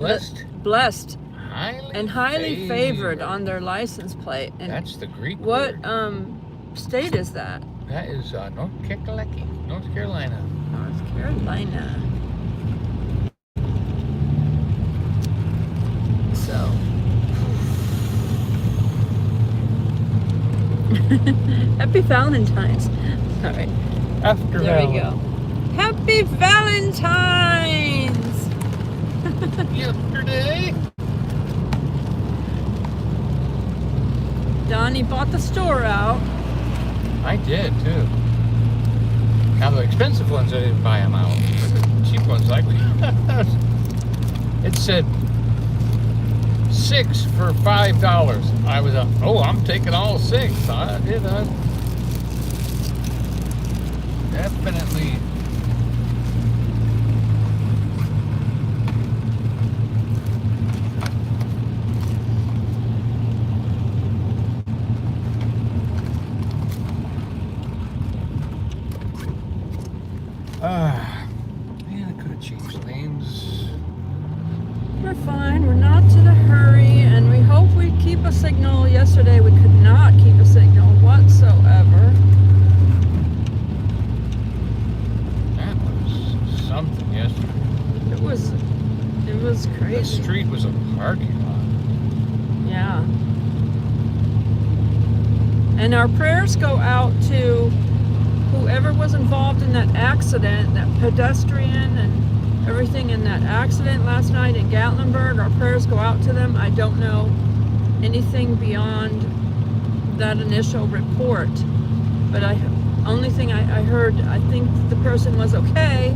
Blessed. Highly Highly favored on their license plate. And that's the Greek what word. State is that? That is North Carolina. North Carolina. So. Happy Valentines. All right. After There we go. Happy Valentines! Yesterday. Donnie bought the store out. I did too. Now the expensive ones I didn't buy them out, but the cheap ones like it said 6 for $5. I was I'm taking all 6. I did. Definitely. Man, I could have changed lanes. We're fine. We're not to the hurry, and we hope we keep a signal. Yesterday we could not keep a signal whatsoever. That was something yesterday. It was crazy. The street was a parking lot. Yeah. And our prayers go out to whoever was involved in that accident, that pedestrian and everything in that accident last night in Gatlinburg. Our prayers go out to them. I don't know anything beyond that initial report, but only thing I heard, I think the person was okay.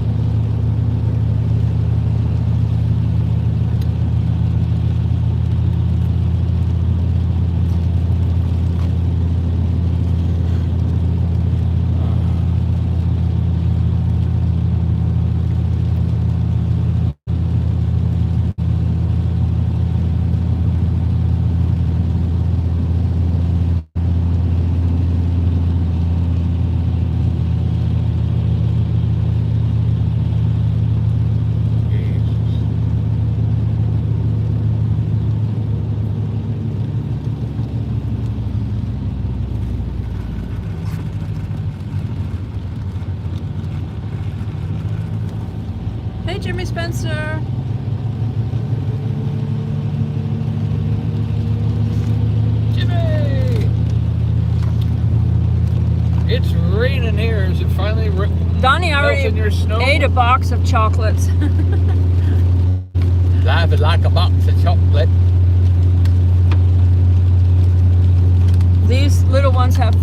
Hey, Jimmy Spencer. Jimmy! It's raining here. Is it finally Donnie already ate a box of chocolates. Life is like a box of chocolate. These little ones have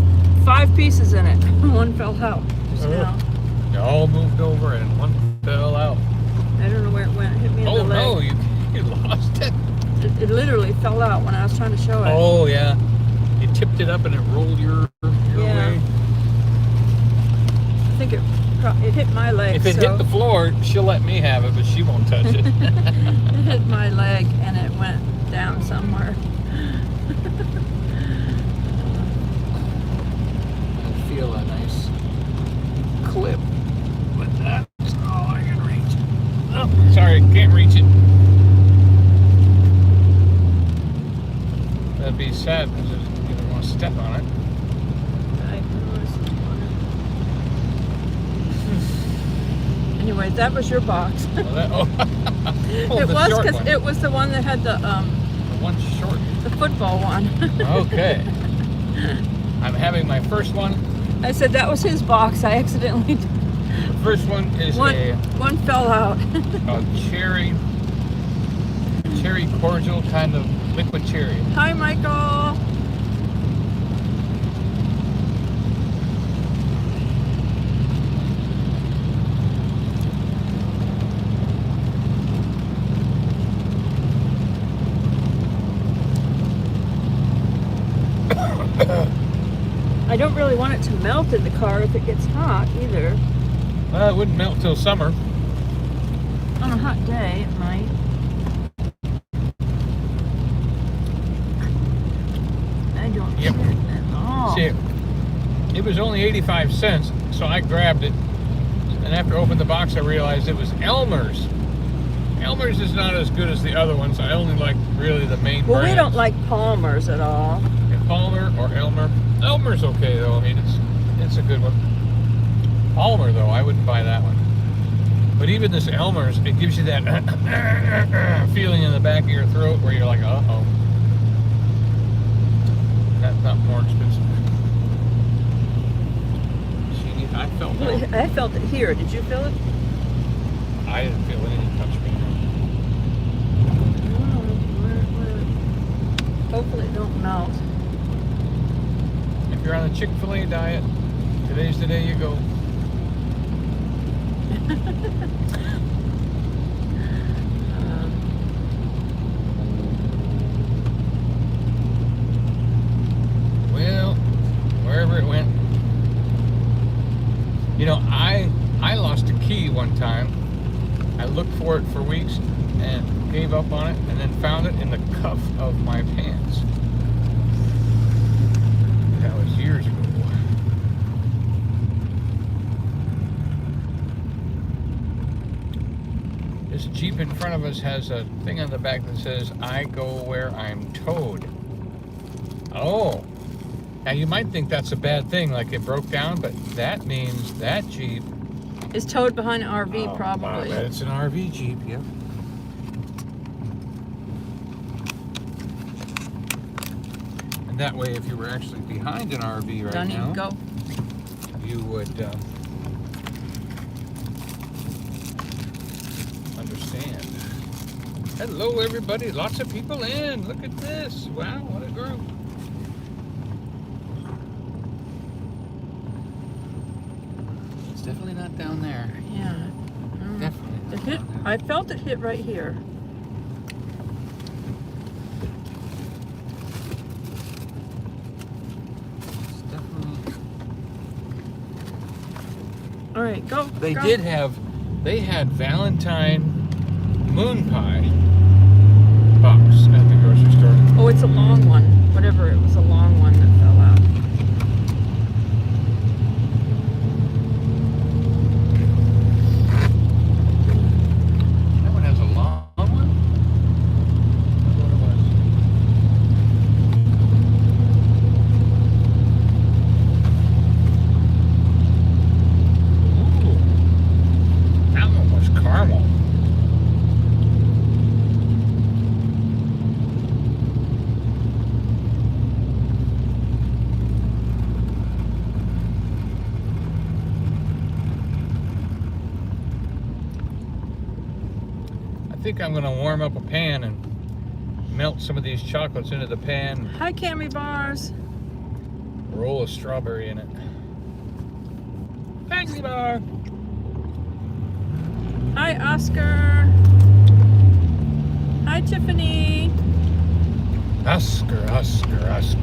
5 pieces in it. One fell out just now. They all moved over and one fell out. I don't know where it went. It hit me in the leg. Oh no, you lost it. It literally fell out when I was trying to show it. Oh yeah. You tipped it up and it rolled your way. I think it hit my leg. If it hit the floor, she'll let me have it, but she won't touch it. It hit my leg and it went down somewhere. I feel a nice clip with that. Oh, I can reach it. Oh, sorry, can't reach it. That'd be sad because you don't want to step on it. Anyway, that was your box. It was because it was the one that had the one short. The football one. Okay. I'm having my first one. I said that was his box. I accidentally. The first one is one fell out. A cherry cordial, kind of liquid cherry. Hi, Michael. I don't really want it to melt in the car if it gets hot either. Well, it wouldn't melt till summer. On a hot day, it might. I don't Yep. care at all. See, it was only 85 cents, so I grabbed it. And after I opened the box, I realized it was Elmer's. Elmer's is not as good as the other ones. I only like really the main Well, brands. we don't like Palmer's at all. Yeah, Palmer or Elmer. Elmer's okay though. I mean, it's a good one. Palmer though, I wouldn't buy that one. But even this Elmer's, it gives you that feeling in the back of your throat where you're like, uh-oh. That's not more expensive. See, I felt it. I felt it here. Did you feel it? I didn't feel it. It didn't touch me. Hopefully it don't melt. If you're on the Chick-fil-A diet, today's the day you go. Well, wherever it went. You know, I lost a key one time. I looked for it for weeks and gave up on it, and then found it in the cuff of my pants. That was years ago. This Jeep in front of us has a thing on the back that says, "I go where I'm towed." Oh, now you might think that's a bad thing, like it broke down, but that means that Jeep It's towed behind an RV, wow, probably. it's an RV Jeep, yep. And that way, if you were actually behind an RV right Donny, now, go. you would understand. Hello, everybody. Lots of people in. Look at this. Wow, what a group. It's definitely not down there. Yeah. Definitely not It hit. down there. I felt it hit right here. It's definitely... All right, go. They go. they had Valentine moon pie box at the grocery store. Oh, it's a long one. Whatever, it was a long one that fell out. That one has a long one? That's what it was. Ooh, that one was caramel. I think I'm going to warm up a pan and melt some of these chocolates into the pan. Hi, Cammy Bars. Roll a strawberry in it. Candy bar. Hi, Oscar. Hi, Tiffany. Oscar, Oscar, Oscar.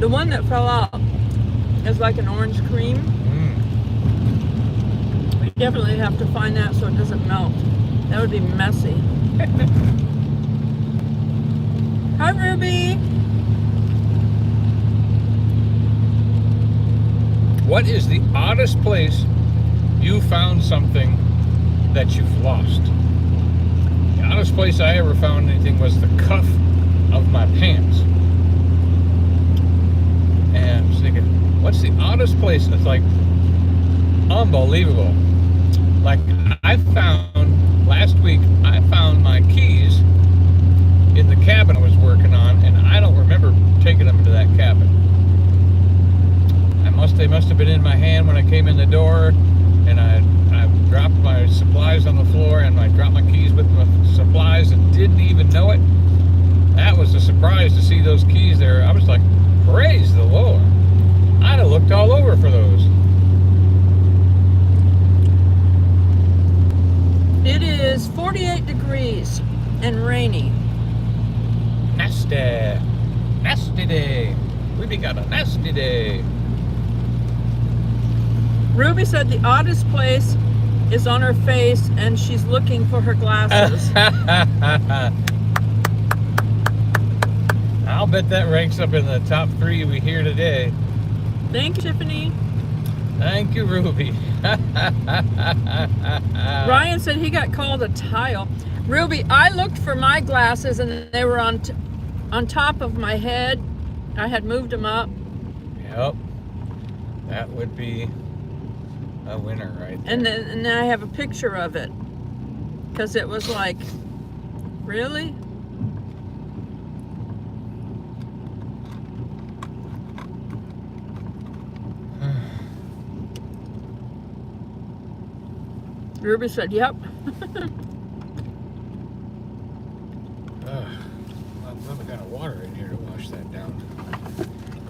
The one that fell out is like an orange cream. We definitely have to find that so it doesn't melt. That would be messy. Hi, Ruby. What is the oddest place you found something that you've lost? The oddest place I ever found anything was the cuff of my pants. And I was thinking, what's the oddest place? It's like unbelievable. Like last week, I found my keys in the cabin I was working on, and I don't remember taking them into that cabin. They must have been in my hand when I came in the door, and I dropped my supplies on the floor, and I dropped my keys with my supplies and didn't even know it. That was a surprise to see those keys there. I was like, praise the Lord. I'd have looked all over for those. It is 48 degrees and rainy. Nasty. Nasty day. We got a nasty day. Ruby said the oddest place is on her face and she's looking for her glasses. I'll bet that ranks up in the top 3 we hear today. Thank you, Tiffany. Thank you, Ruby. Ryan said he got called a tile. Ruby, I looked for my glasses and they were on top of my head. I had moved them up. Yep. That would be a winner right there. And then I have a picture of it. Because it was like, really? Ruby said, yep. I've got water in here to wash that down.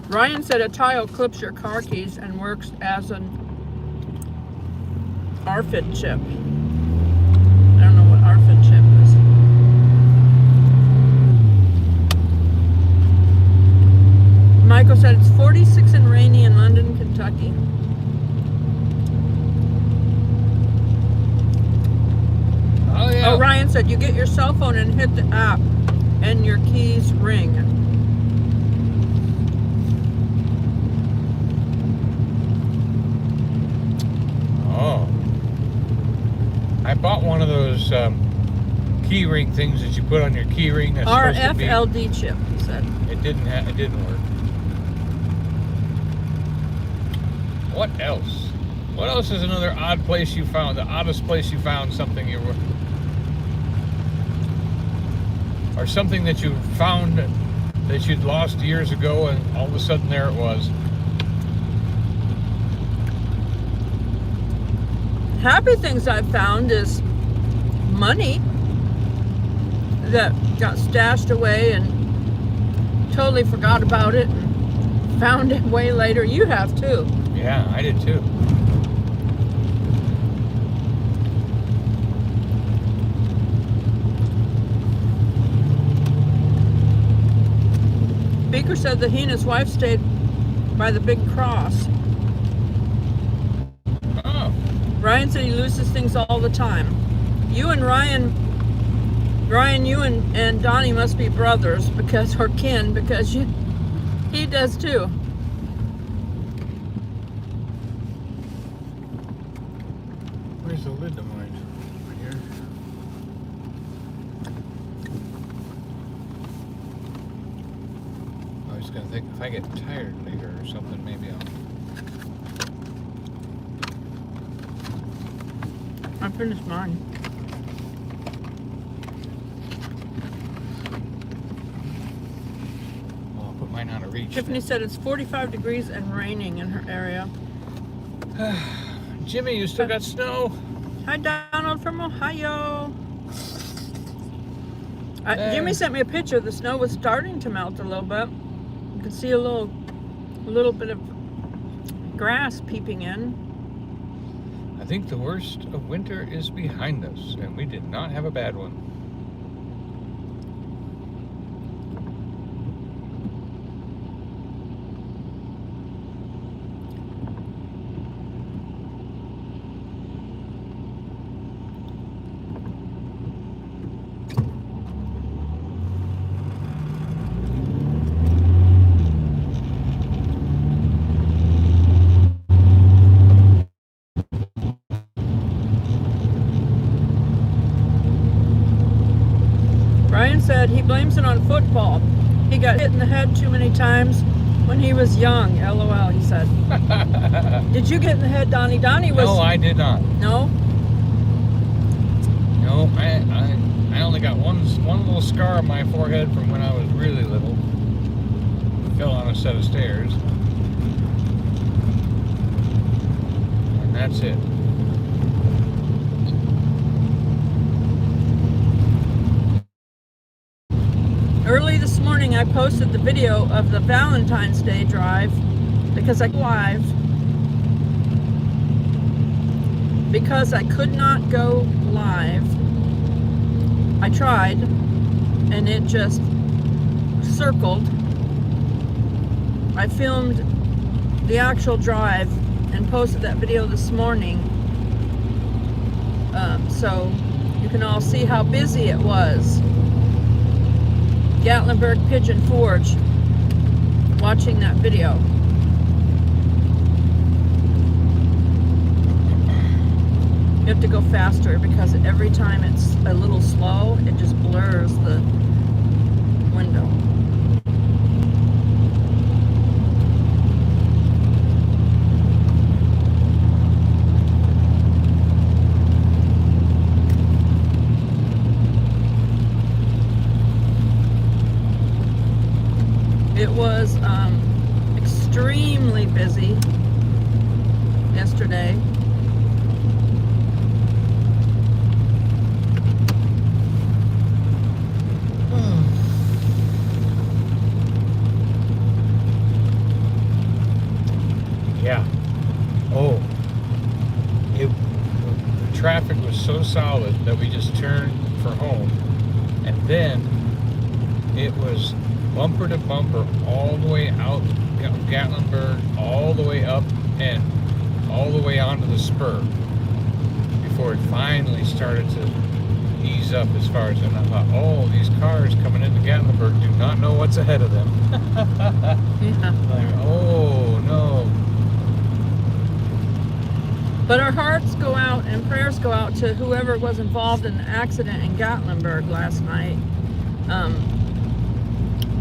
Ryan said a tile clips your car keys and works as an RFID chip. I don't know what RFID chip is. Michael said it's 46 and rainy in London, Kentucky. Oh, yeah. Oh, Ryan said you get your cell phone and hit the app and your keys ring. Oh. I bought one of those key ring things that you put on your key ring. That's RFID chip, he said. It didn't work. What else? What else is another odd place you found? The oddest place you found something you were... Or something that you found that you'd lost years ago and all of a sudden there it was. Happy things I've found is money that got stashed away and totally forgot about it and found it way later. You have too. Yeah, I did too. Beaker said that he and his wife stayed by the big cross. Oh. Ryan said he loses things all the time. You and Ryan, you and Donny must be brothers or kin because he does too. Where's the lid of mine? Right here. I was gonna think if I get tired later or something, maybe I finished mine. I'll put mine out of reach. Tiffany said it's 45 degrees and raining in her area. Jimmy, you still got snow? Hi, Donald from Ohio. Jimmy sent me a picture. The snow was starting to melt a little bit. You can see a little bit of grass peeping in. I think the worst of winter is behind us, and we did not have a bad one. Said he blames it on football. He got hit in the head too many times when he was young. LOL, he said. Did you get in the head, Donnie? Donnie was... No, I did not. No? No, I only got one little scar on my forehead from when I was really little. Fell on a set of stairs. And that's it. Early this morning, I posted the video of the Valentine's Day drive because I could not go live. I tried, and it just circled. I filmed the actual drive and posted that video this morning, so you can all see how busy it was. Gatlinburg Pigeon Forge, watching that video. have to go faster because every time it's a little slow, it just blurs the window. It was extremely busy yesterday. Yeah. Oh. The traffic was so solid that we just turned for home. And then it was bumper to bumper all the way out Gatlinburg, all the way up and all the way onto the spur before it finally started to ease up as far as, and I thought, oh, these cars coming into Gatlinburg do not know what's ahead of them. Yeah. Like, oh no. But our hearts go out and prayers go out to whoever was involved in the accident in Gatlinburg last night.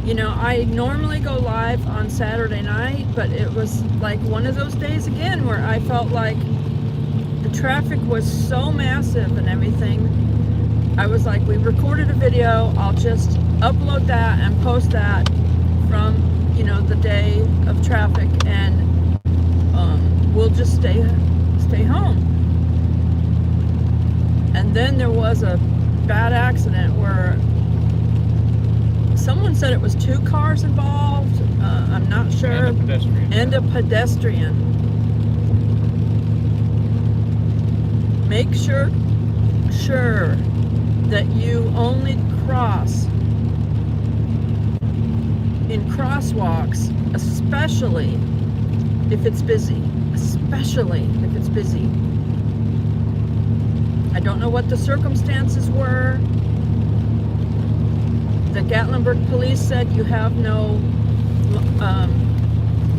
You know, I normally go live on Saturday night, but it was like one of those days again where I felt like the traffic was so massive and everything. I was like, we recorded a video, I'll just upload that and post that from, you know, the day of traffic, and we'll just stay home. And then there was a bad accident where someone said it was 2 cars involved. I'm not sure. And a pedestrian. And a pedestrian. Make sure that you only cross in crosswalks, especially if it's busy. Especially if it's busy. I don't know what the circumstances were. The Gatlinburg police said you have no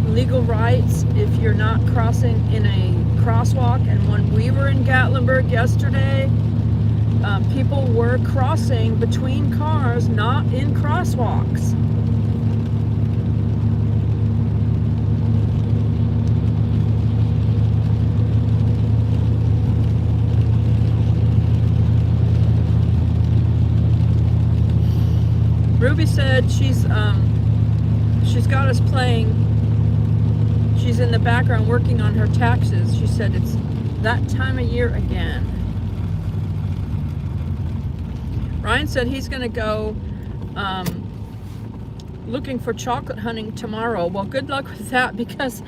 legal rights if you're not crossing in a crosswalk. And when we were in Gatlinburg yesterday, people were crossing between cars, not in crosswalks. Ruby said she's got us playing. She's in the background working on her taxes. She said it's that time of year again. Ryan said he's going to go looking for chocolate hunting tomorrow. Well, good luck with that because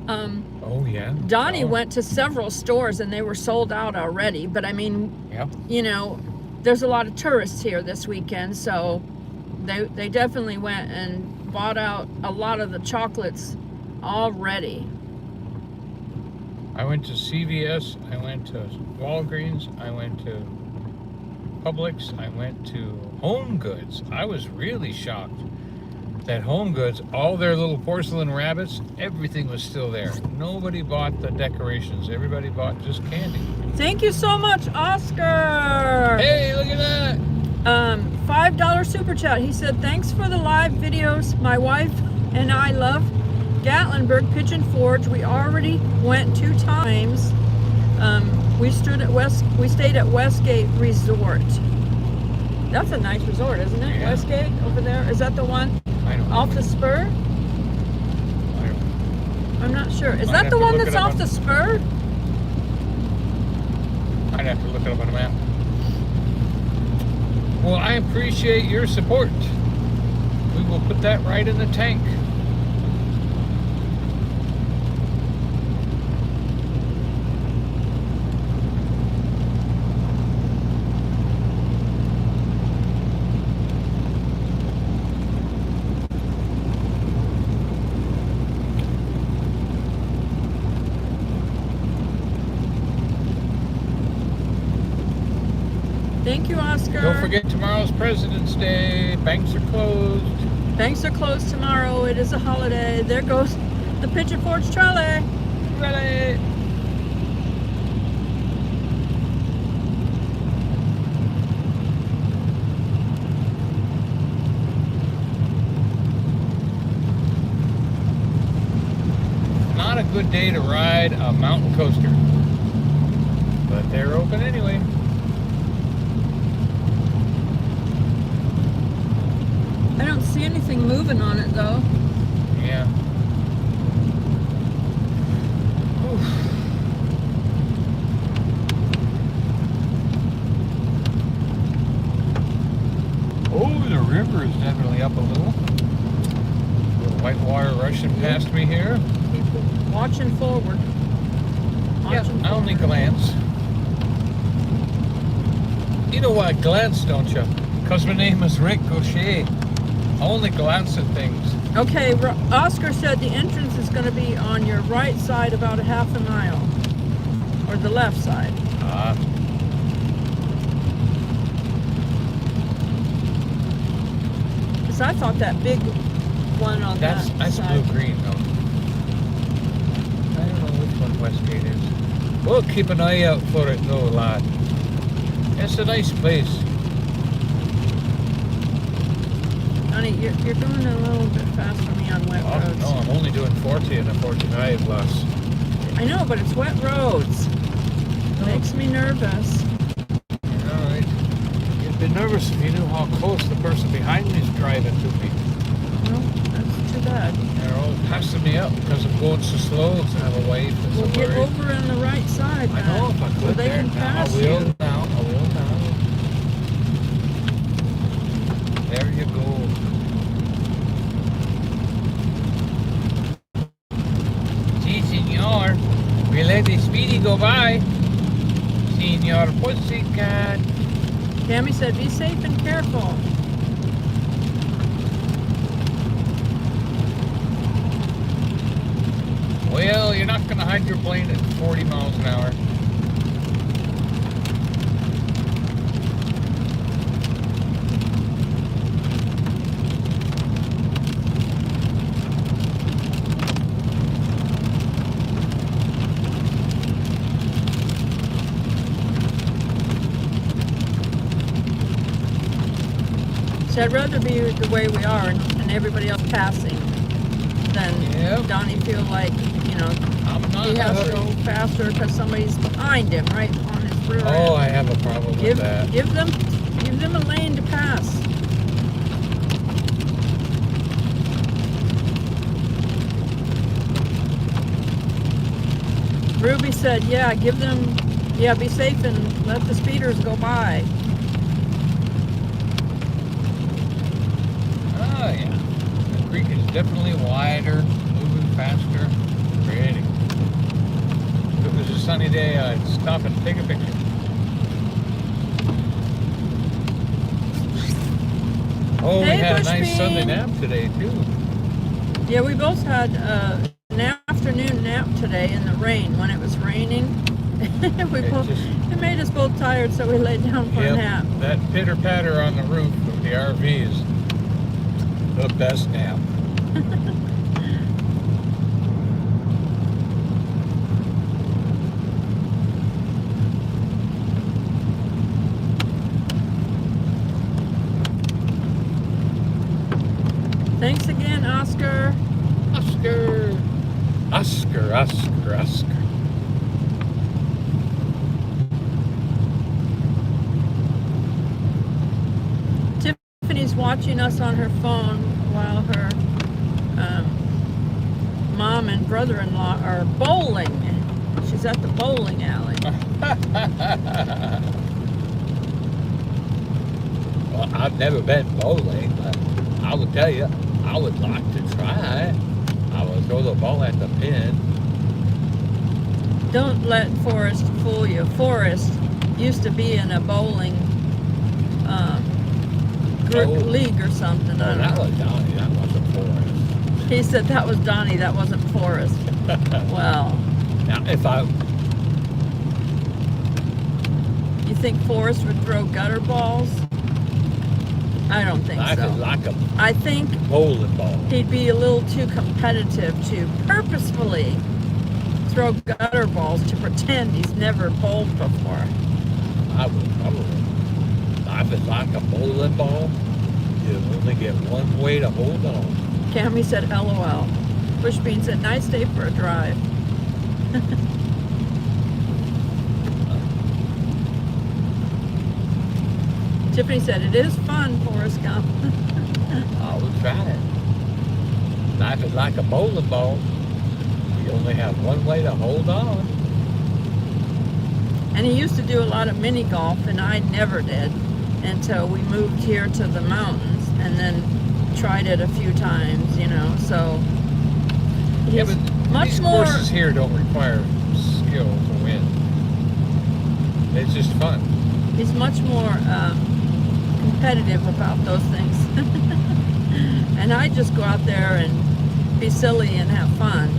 oh yeah. Donny went to several stores and they were sold out already. But I mean, Yep. you know, there's a lot of tourists here this weekend, so they definitely went and bought out a lot of the chocolates already. I went to CVS, I went to Walgreens, I went to Publix, I went to Home Goods. I was really shocked that Home Goods, all their little porcelain rabbits, everything was still there. Nobody bought the decorations. Everybody bought just candy. Thank you so much, Oscar. Hey, look at that. $5 super chat. He said, thanks for the live videos. My wife and I love Gatlinburg Pigeon Forge. We already went 2 times. We stayed at Westgate Resort. That's a nice resort, isn't it? Yeah. Westgate over there. Is that the one I don't off know. the spur? I'm not sure. Is that the one that's off the spur? I'd have to look it up on a map. Well, I appreciate your support. We will put that right in the tank. Thank you, Oscar. Don't forget tomorrow's President's Day. Banks are closed. Banks are closed tomorrow. It is a holiday. There goes the Pigeon Forge trolley. Ready? good day to ride a mountain coaster. But they're open anyway. I don't see anything moving on it though. Yeah. Oof. Oh, the river is definitely up a little. White water rushing past me here. Keep watching forward. I only glance. You know why I glance, don't you? Because my name is Rick Gaucher. I only glance at things. Okay, Oscar said the entrance is going to be on your right side about a half a mile. Or the left side. Ah. Because I thought that big one on that That's side. blue-green, though. I don't know which one Westgate is. We'll keep an eye out for it, though, lad. It's a nice place. Honey, you're going a little bit fast for me on wet roads. No, I'm only doing 40 and a 45 less. I know, but it's wet roads. Makes me nervous. Alright. You'd be nervous if you knew how close the person behind me is driving to me. Well, that's too bad. They're all passing me up because I'm going so slow to have a wave. Well, get over on the right side. I know if I could so they there. can pass I will you. now. I will now. There you go. Si, senor. We let the Speedy go by. Senor Pussycat. Tammy said, be safe and careful. Well, you're not going to hide your plane at 40 miles an hour. So I'd rather be the way we are and everybody else passing than Donnie feel like, you know, he has to go faster because somebody's behind him right on his rear end. Oh, I have a problem with that. Give them a lane to pass. Ruby said, be safe and let the speeders go by. Oh, yeah. The creek is definitely wider, moving faster. Pretty. If it was a sunny day, I'd stop and take a picture. Oh, we had a nice Sunday nap today, too. Yeah, we both had an afternoon nap today in the rain. When it was raining, it made us both tired, so we laid down for a nap. That pitter-patter on the roof of the RV is the best nap. Thanks again, Oscar. Oscar. Oscar, Oscar, Oscar. Tiffany's watching us on her phone while her mom and brother-in-law are bowling. She's at the bowling alley. Well, I've never been bowling, but I would tell you, I would like to try. I would throw the ball at the pin. Don't let Forrest fool you. Forrest used to be in a bowling league or something. Oh, that was Donnie. That wasn't Forrest. He said that was Donnie. That wasn't Forrest. Well. Now, if I... You think Forrest would throw gutter balls? I don't think I so. could like a I think bowling ball. He'd be a little too competitive to purposefully throw gutter balls to pretend he's never bowled before. I would probably. If it's like a bowling ball, you only get one way to hold on. Cammy said, LOL. Bushbean said, nice day for a drive. Tiffany said it is fun, Forrest Gump. Oh, we tried it. Life is like a bowling ball. You only have one way to hold on. And he used to do a lot of mini golf, and I never did until we moved here to the mountains, and then tried it a few times, you know. So Yeah, he's but much these more. courses here don't require skill to win. It's just fun. He's much more competitive about those things. And I just go out there and be silly and have fun.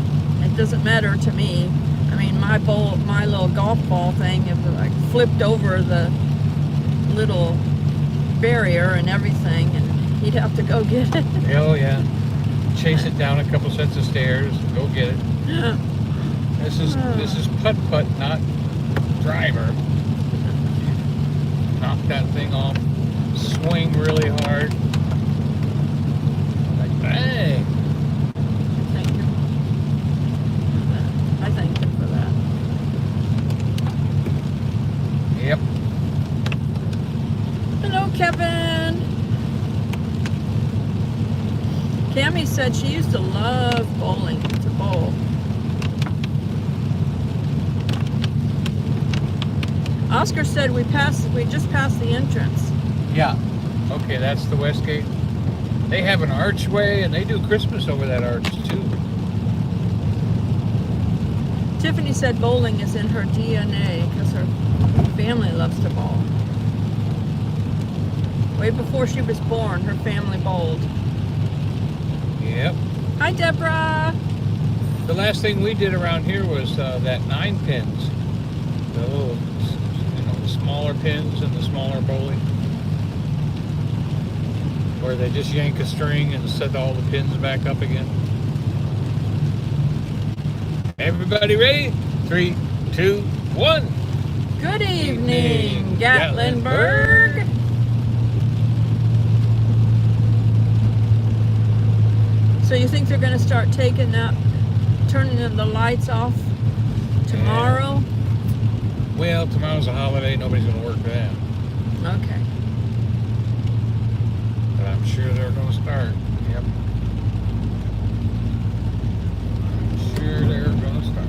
It doesn't matter to me. I mean, my little golf ball thing, if I flipped over the little barrier and everything, and he'd have to go get it. Oh yeah. Chase it down a couple sets of stairs, go get it. This is putt-putt, not driver. Knock that thing off, swing really hard. Like bang. Thank you. I thank him for that. Yep. Hello, Kevin. Cammie said she used to love bowling, to bowl. Oscar said we just passed the entrance. Yeah. Okay, that's the West Gate. They have an archway, and they do Christmas over that arch too. Tiffany said bowling is in her DNA because her family loves to bowl. Way before she was born, her family bowled. Yep. Hi, Deborah. The last thing we did around here was that 9 pins. The little, the smaller pins and the smaller bowling. Where they just yank a string and set all the pins back up again. Everybody ready? 3, 2, 1. Good evening, Gatlinburg. So you think they're going to start turning the lights off tomorrow? Well, tomorrow's a holiday. Nobody's going to work for that. Okay. But I'm sure they're going to start. Yep. I'm sure they're going to start.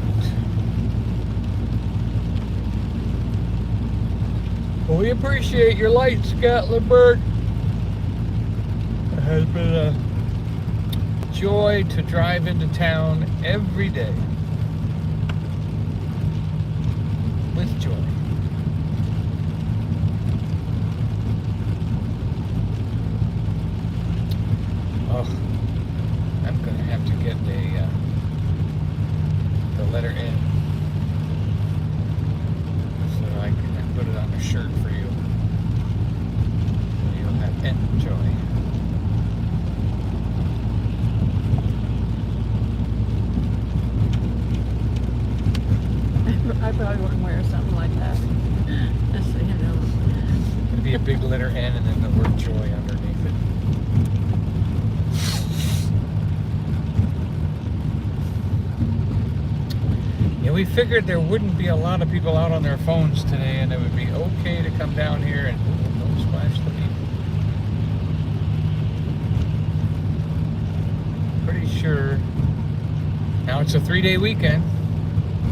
Well, we appreciate your lights, Gatlinburg. It has been a joy to drive into town every day. With joy. Oh, I'm gonna have to get the letter N so that I can put it on a shirt for you. So you'll have N joy. I probably wouldn't wear something like that. Just so you know. It'd be a big letter N and then the word joy underneath it. Yeah, we figured there wouldn't be a lot of people out on their phones today, and it would be okay to come down here and don't splash the people. Pretty sure. Now it's a 3-day weekend,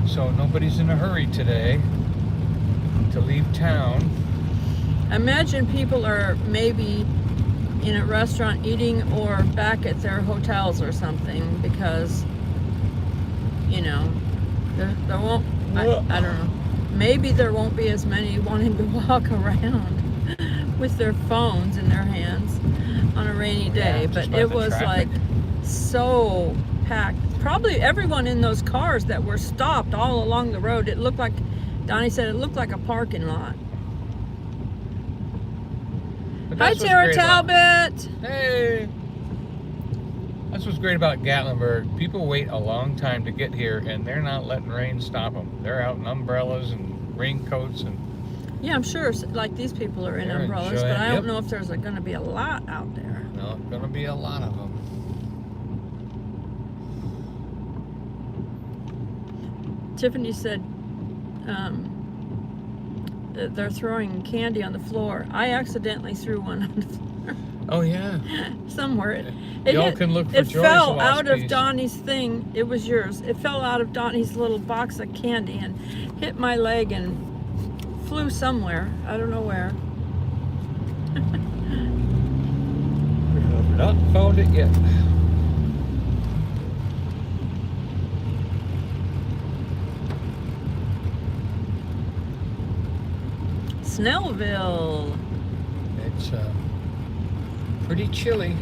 so nobody's in a hurry today to leave town. Imagine people are maybe in a restaurant eating or back at their hotels or something because, there won't, I don't know, maybe there won't be as many wanting to walk around with their phones in their hands on a rainy day, but it was like so packed. Probably everyone in those cars that were stopped all along the road, it looked like, Donnie said it looked like a parking lot. Hi, Tara Talbot. Hey. That's what's great about Gatlinburg. People wait a long time to get here, and they're not letting rain stop them. They're out in umbrellas and raincoats and. Yeah, I'm sure. Like these people are in umbrellas, but I don't know if there's going to be a lot out there. No, going to be a lot of them. Tiffany said that they're throwing candy on the floor. I accidentally threw one on the floor. Oh yeah. Somewhere. Y'all can look for It Joy's fell lost out of piece. Donnie's thing. It was yours. It fell out of Donnie's little box of candy and hit my leg and flew somewhere. I don't know where. We have not found it yet. Snellville. It's pretty chilly.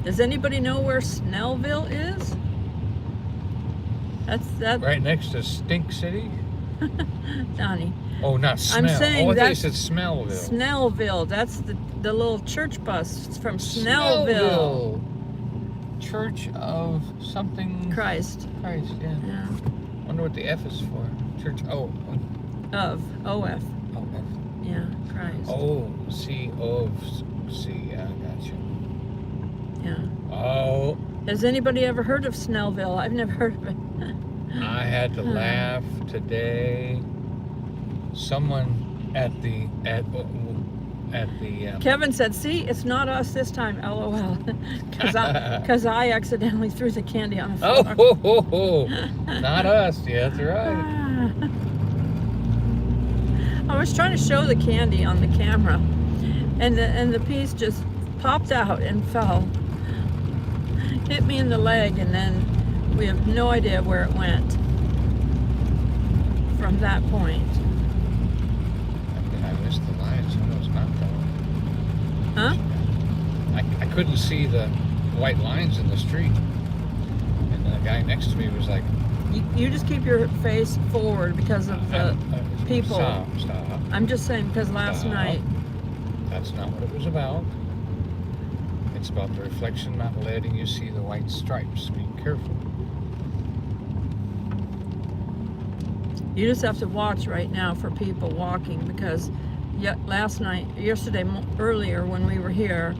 Does anybody know where Snellville is? That's that. Right next to Stink City. Donnie. Oh, not Smell. I'm saying I thought you that's said Smellville. Snellville. That's the little church bus. It's from Snellville. Church of something. Christ. Christ, yeah. Yeah. Wonder what the F is for. Church. Oh. Of. O-F. Oh, F. Yeah. Christ. Oh, C of C. Yeah, I got you. Yeah. Oh, Has anybody ever heard of Snellville? I've never heard of it. I had to laugh today. Someone at the Kevin said, "See, it's not us this time." LOL. Because I accidentally threw the candy on the floor. Oh, ho, ho, ho. Not us. Yeah, that's right. I was trying to show the candy on the camera, and the piece just popped out and fell, hit me in the leg, and then we have no idea where it went from that point. I missed the line, so it was not that. Huh? I couldn't see the white lines in the street, and the guy next to me was like, You just keep your face forward because of the people. Stop. I'm just saying because last Stop. night. That's not what it was about. It's about the reflection not letting you see the white stripes. Be careful. You just have to watch right now for people walking because yesterday earlier when we were here,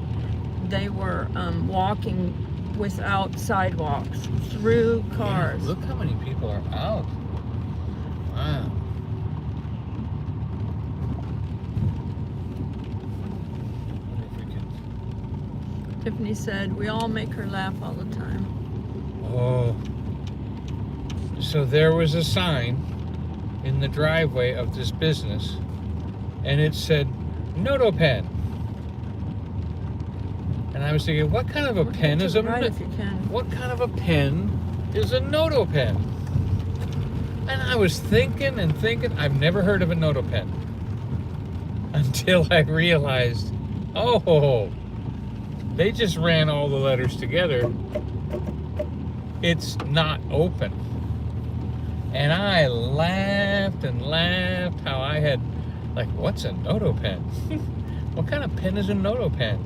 they were walking without sidewalks through cars. Yeah, look how many people are out. Wow. Wonder if we could... Tiffany said, we all make her laugh all the time. Oh. So there was a sign in the driveway of this business, and it said, Noto pen. And I was thinking, what kind of a pen is a... Right if you can. What kind of a pen is a Noto pen? And I was thinking and thinking, I've never heard of a Noto pen. Until I realized, oh, they just ran all the letters together. It's not open. And I laughed and laughed how I had, like, what's a Noto pen? What kind of pen is a Noto pen?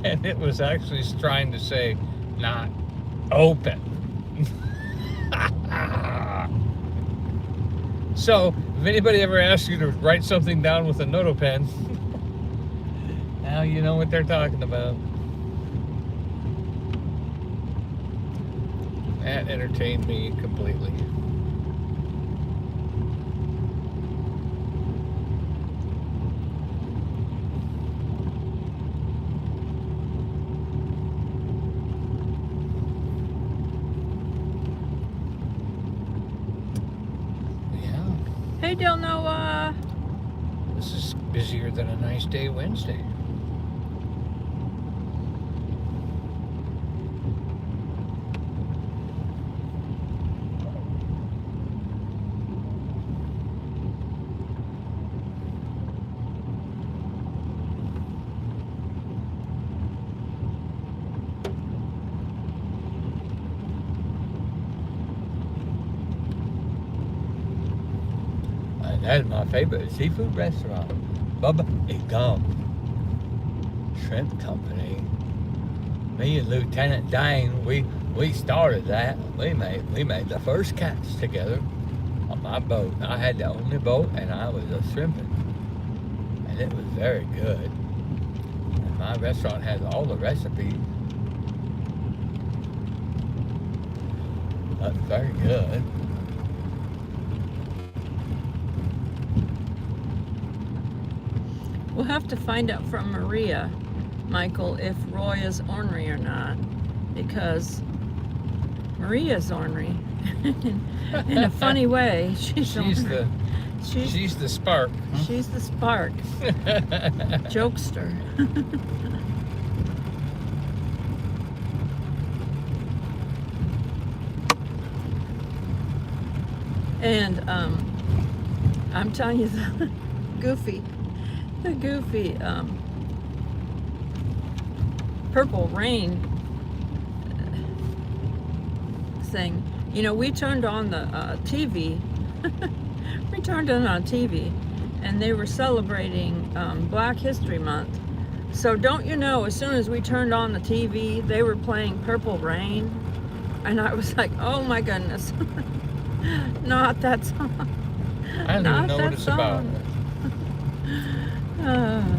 And it was actually trying to say, not open. So, if anybody ever asks you to write something down with a Noto pen, now you know what they're talking about. That entertained me completely. Hey, Del Noah. This is busier than a nice day Wednesday. That's my favorite seafood restaurant, Bubba and Gum Shrimp Company. Me and Lieutenant Dane, we started that. We made the first catch together on my boat. I had the only boat, and I was a shrimping, and it was very good. And my restaurant has all the recipes That's very good. We'll have to find out from Maria, Michael, if Roy is ornery or not, because Maria's ornery in a funny way. She's ornery. She's the spark. She's the spark. Jokester. And I'm telling you, the goofy Purple Rain thing. You know, we turned on the TV. We turned it on TV, and they were celebrating Black History Month. So don't you know, as soon as we turned on the TV, they were playing Purple Rain, and I was like, oh my goodness, not that song. I don't even know what it's about.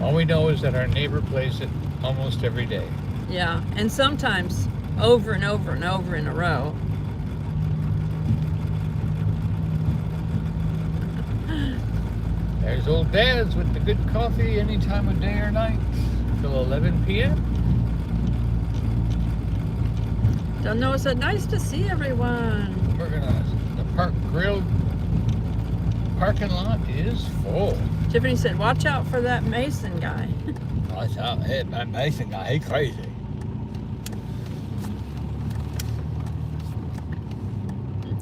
All we know is that our neighbor plays it almost every day. Yeah, and sometimes over and over and over in a row. There's old Dad's with the good coffee any time of day or night till 11 p.m. Don't know, it's nice to see everyone. The Park Grill parking lot is full. Tiffany said, watch out for that Mason guy. Watch out, hey, that Mason guy, he crazy.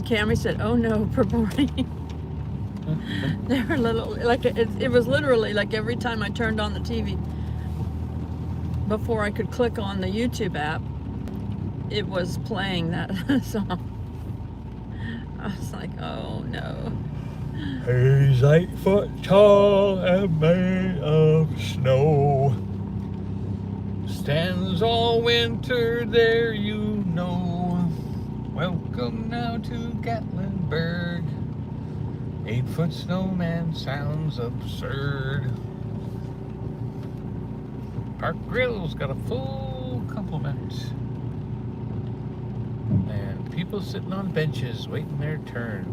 Cammy said, oh no, Purple Rain. They were little, like it was literally like every time I turned on the TV, before I could click on the YouTube app, it was playing that song. I was like, oh no. He's 8 foot tall and made of snow. Stands all winter there, you know. Welcome now to Gatlinburg. 8-foot snowman sounds absurd. Park Grill's got a full complement. And people sitting on benches waiting their turn.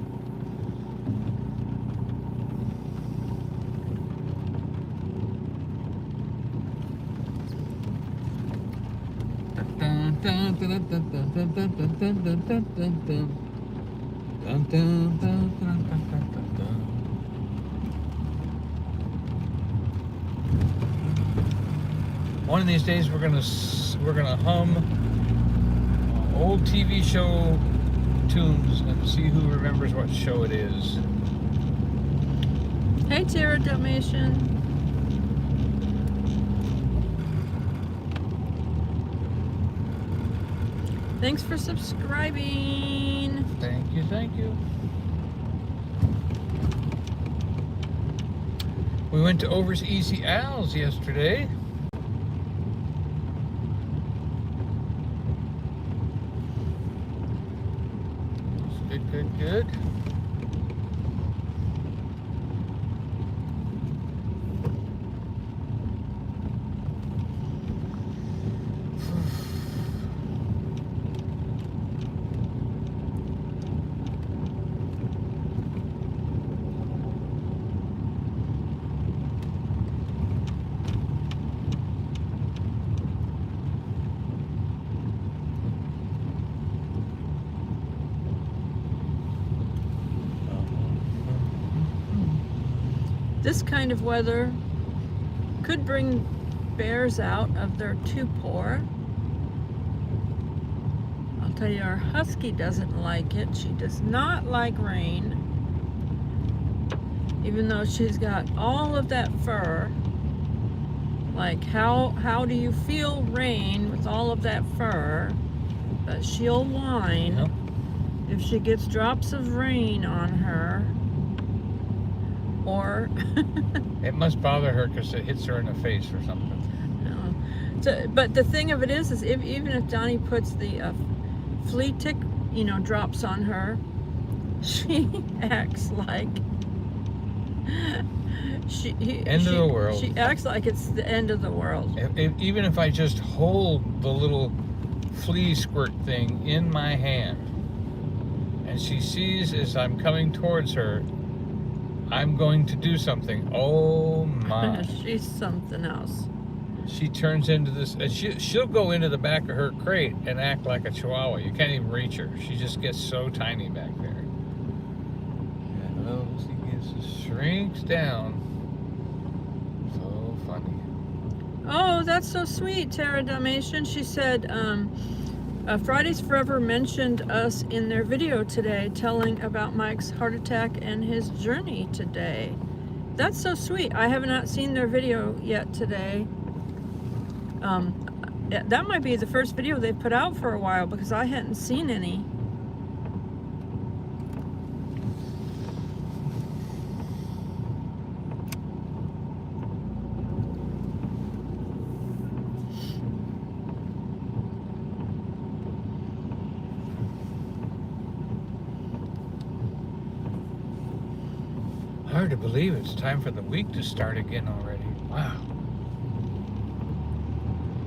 One of these days we're gonna hum old TV show tunes and see who remembers what show it is. Hey Tara Dalmatian. Thanks for subscribing. Thank you, thank you. We went to Over's Easy Al's yesterday. Good. This kind of weather could bring bears out of their torpor. I'll tell you, our husky doesn't like it. She does not like rain. Even though she's got all of that fur. Like, how do you feel rain with all of that fur? But she'll whine. Yep. If she gets drops of rain on her. Or It must bother her because it hits her in the face or something. no. So, but the thing of it is even if Donnie puts the flea tick, drops on her, she acts like End of the world. She acts like it's the end of the world. Even if I just hold the little flea squirt thing in my hand, and she sees as I'm coming towards her, I'm going to do something. Oh my. She's something else. She turns into this, and she'll go into the back of her crate and act like a chihuahua. You can't even reach her. She just gets so tiny back there. And oh, she shrinks down. So funny. Oh, that's so sweet, Tara Dalmatian. She said, Fridays Forever mentioned us in their video today, telling about Mike's heart attack and his journey today. That's so sweet. I have not seen their video yet today. That might be the first video they've put out for a while because I hadn't seen any. Hard to believe it's time for the week to start again already. Wow.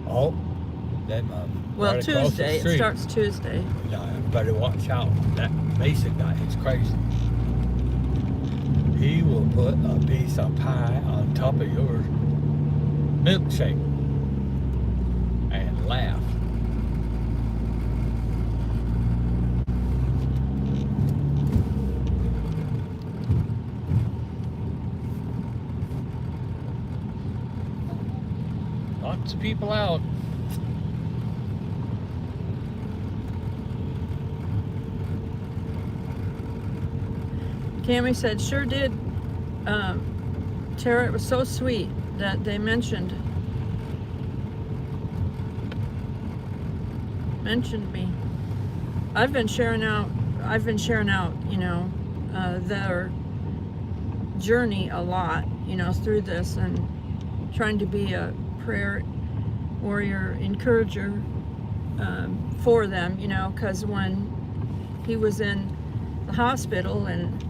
Oh, then Well, right across the Tuesday. It street. starts Tuesday. Yeah, everybody watch out. That Mason guy is crazy. He will put a piece of pie on top of your milkshake and laugh. Lots of people out. Cammie said, sure did. Tara, it was so sweet that they mentioned me. I've been sharing out, you know, their journey a lot, you know, through this and trying to be a prayer warrior, encourager for them, you know, because when he was in the hospital and,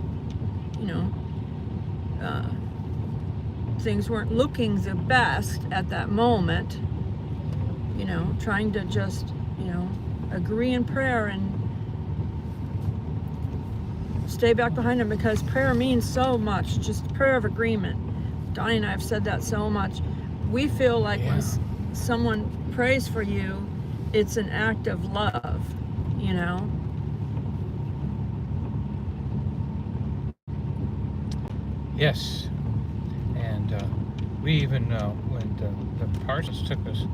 you know, things weren't looking the best at that moment, you know, trying to just, you know, agree in prayer and stay back behind him because prayer means so much, just prayer of agreement. Donnie and I have said that so much. We feel like when someone prays for you, it's an act of love, you know. Yes. And we even, when the Parsons took us,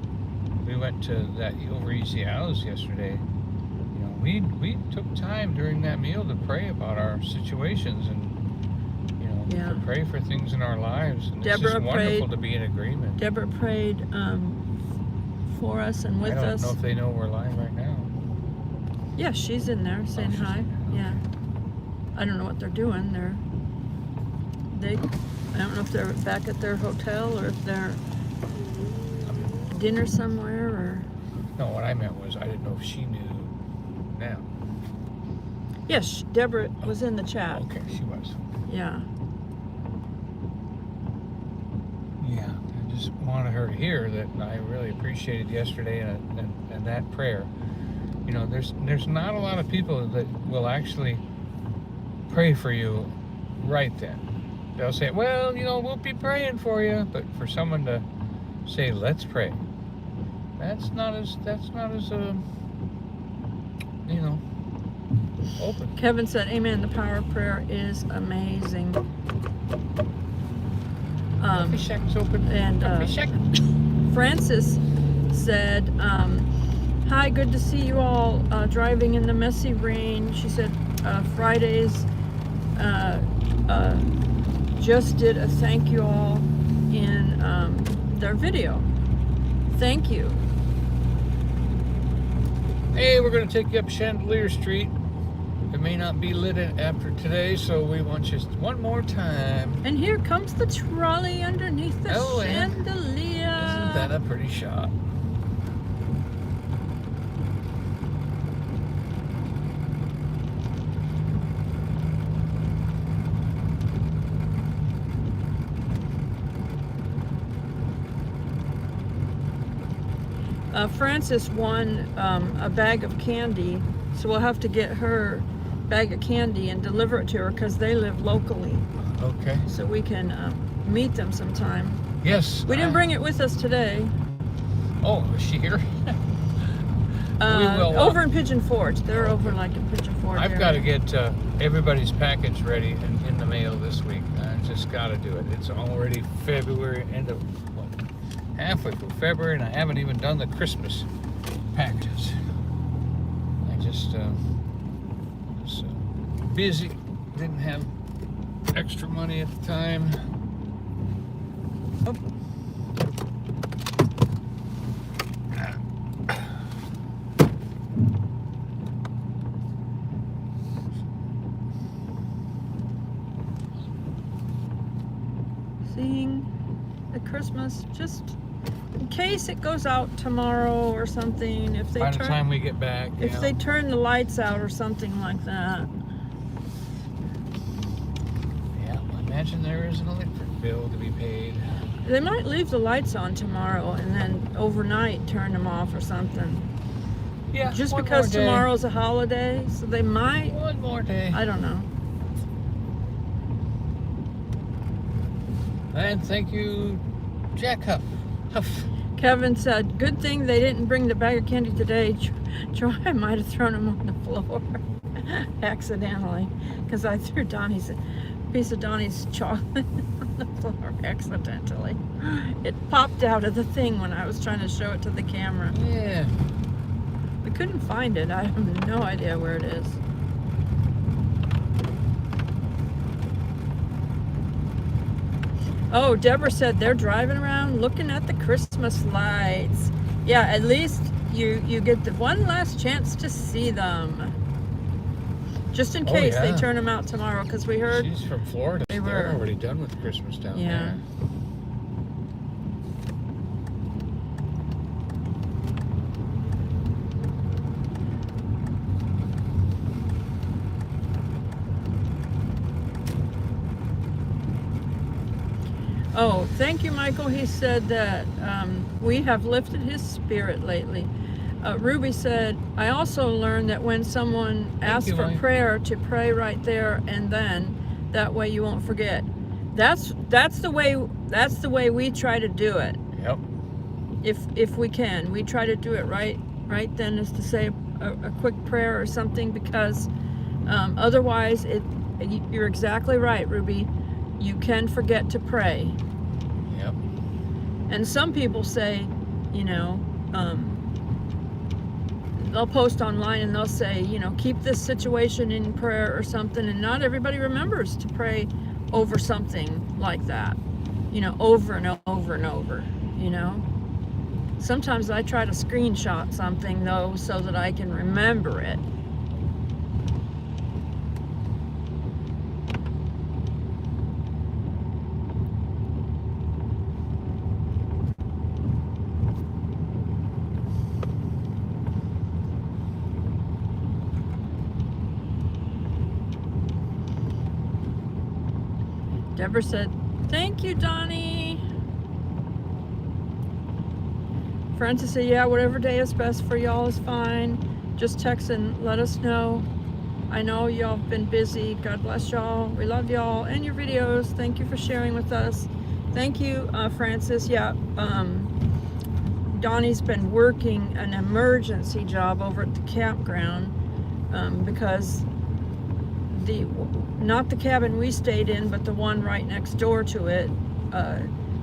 we went to that Over Easy House yesterday. You know, we took time during that meal to pray about our situations and, you know, to pray for things in our lives. And it's just wonderful to be in agreement. Deborah prayed for us and with us. I don't know if they know we're live right now. Yeah, she's in there saying hi. Yeah. I don't know what they're doing. I don't know if they're back at their hotel or if they're dinner somewhere or. No, what I meant was I didn't know if she knew now. Yes, Deborah was in the chat. Okay, she was. Yeah. Yeah, I just wanted her to hear that I really appreciated yesterday and that prayer. You know, there's not a lot of people that will actually pray for you right then. They'll say, well, you know, we'll be praying for you, but for someone to say, let's pray, that's not as you know, open. Kevin said, amen, the power of prayer is amazing. Coffee shack's open. And Coffee shack. Francis said, hi, good to see you all driving in the messy rain. She said, Fridays just did a thank you all in their video. Thank you. Hey, we're going to take you up Chandelier Street. It may not be lit after today, so we want you one more time. And here comes the trolley underneath the chandelier. Isn't that a pretty shot? Frances won a bag of candy, so we'll have to get her bag of candy and deliver it to her because they live locally, Okay. so we can meet them sometime. Yes. We didn't bring it with us today. Oh, is she here? We will, over in Pigeon Forge. They're over like in Pigeon Forge. I've got to get everybody's package ready in the mail this week. I just got to do it. It's already February, halfway through February, and I haven't even done the Christmas packages. I just was busy. Didn't have extra money at the time. Oh. Seeing the Christmas, just in case it goes out tomorrow or something. If they By the time we get back, if they turn the lights out or something like that. Yeah, I imagine there is an electric bill to be paid. They might leave the lights on tomorrow and then overnight turn them off or something. Yeah, Just one because more day. tomorrow's a holiday, so they might. One more day. I don't know. And thank you, Jack Huff. Kevin said, good thing they didn't bring the bag of candy today. Joy might have thrown them on the floor accidentally, because I threw Donnie's piece of Donnie's chocolate on the floor accidentally. It popped out of the thing when I was trying to show it to the camera. Yeah. We couldn't find it. I have no idea where it is. Oh, Deborah said they're driving around looking at the Christmas lights. Yeah, at least you get the one last chance to see them. Just in case they turn them out tomorrow, because we heard She's from Florida. they were They're already done with Christmas down Yeah. there. Oh, thank you, Michael. He said that we have lifted his spirit lately. Ruby said, I also learned that when someone asks for prayer, to pray right there and then. That way you won't forget. That's the way we try to do it. Yep. If we can, we try to do it right then, is to say a quick prayer or something, because otherwise you're exactly right, Ruby. You can forget to pray. Yep. And some people say, you know, they'll post online and they'll say, you know, keep this situation in prayer or something, and not everybody remembers to pray over something like that, you know, over and over and over, you know. Sometimes I try to screenshot something, though, so that I can remember it. Deborah said, thank you, Donnie. Francis said, yeah, whatever day is best for y'all is fine. Just text and let us know. I know y'all have been busy. God bless y'all. We love y'all and your videos. Thank you for sharing with us. Thank you, Francis. Yeah, Donnie's been working an emergency job over at the campground because not the cabin we stayed in, but the one right next door to it,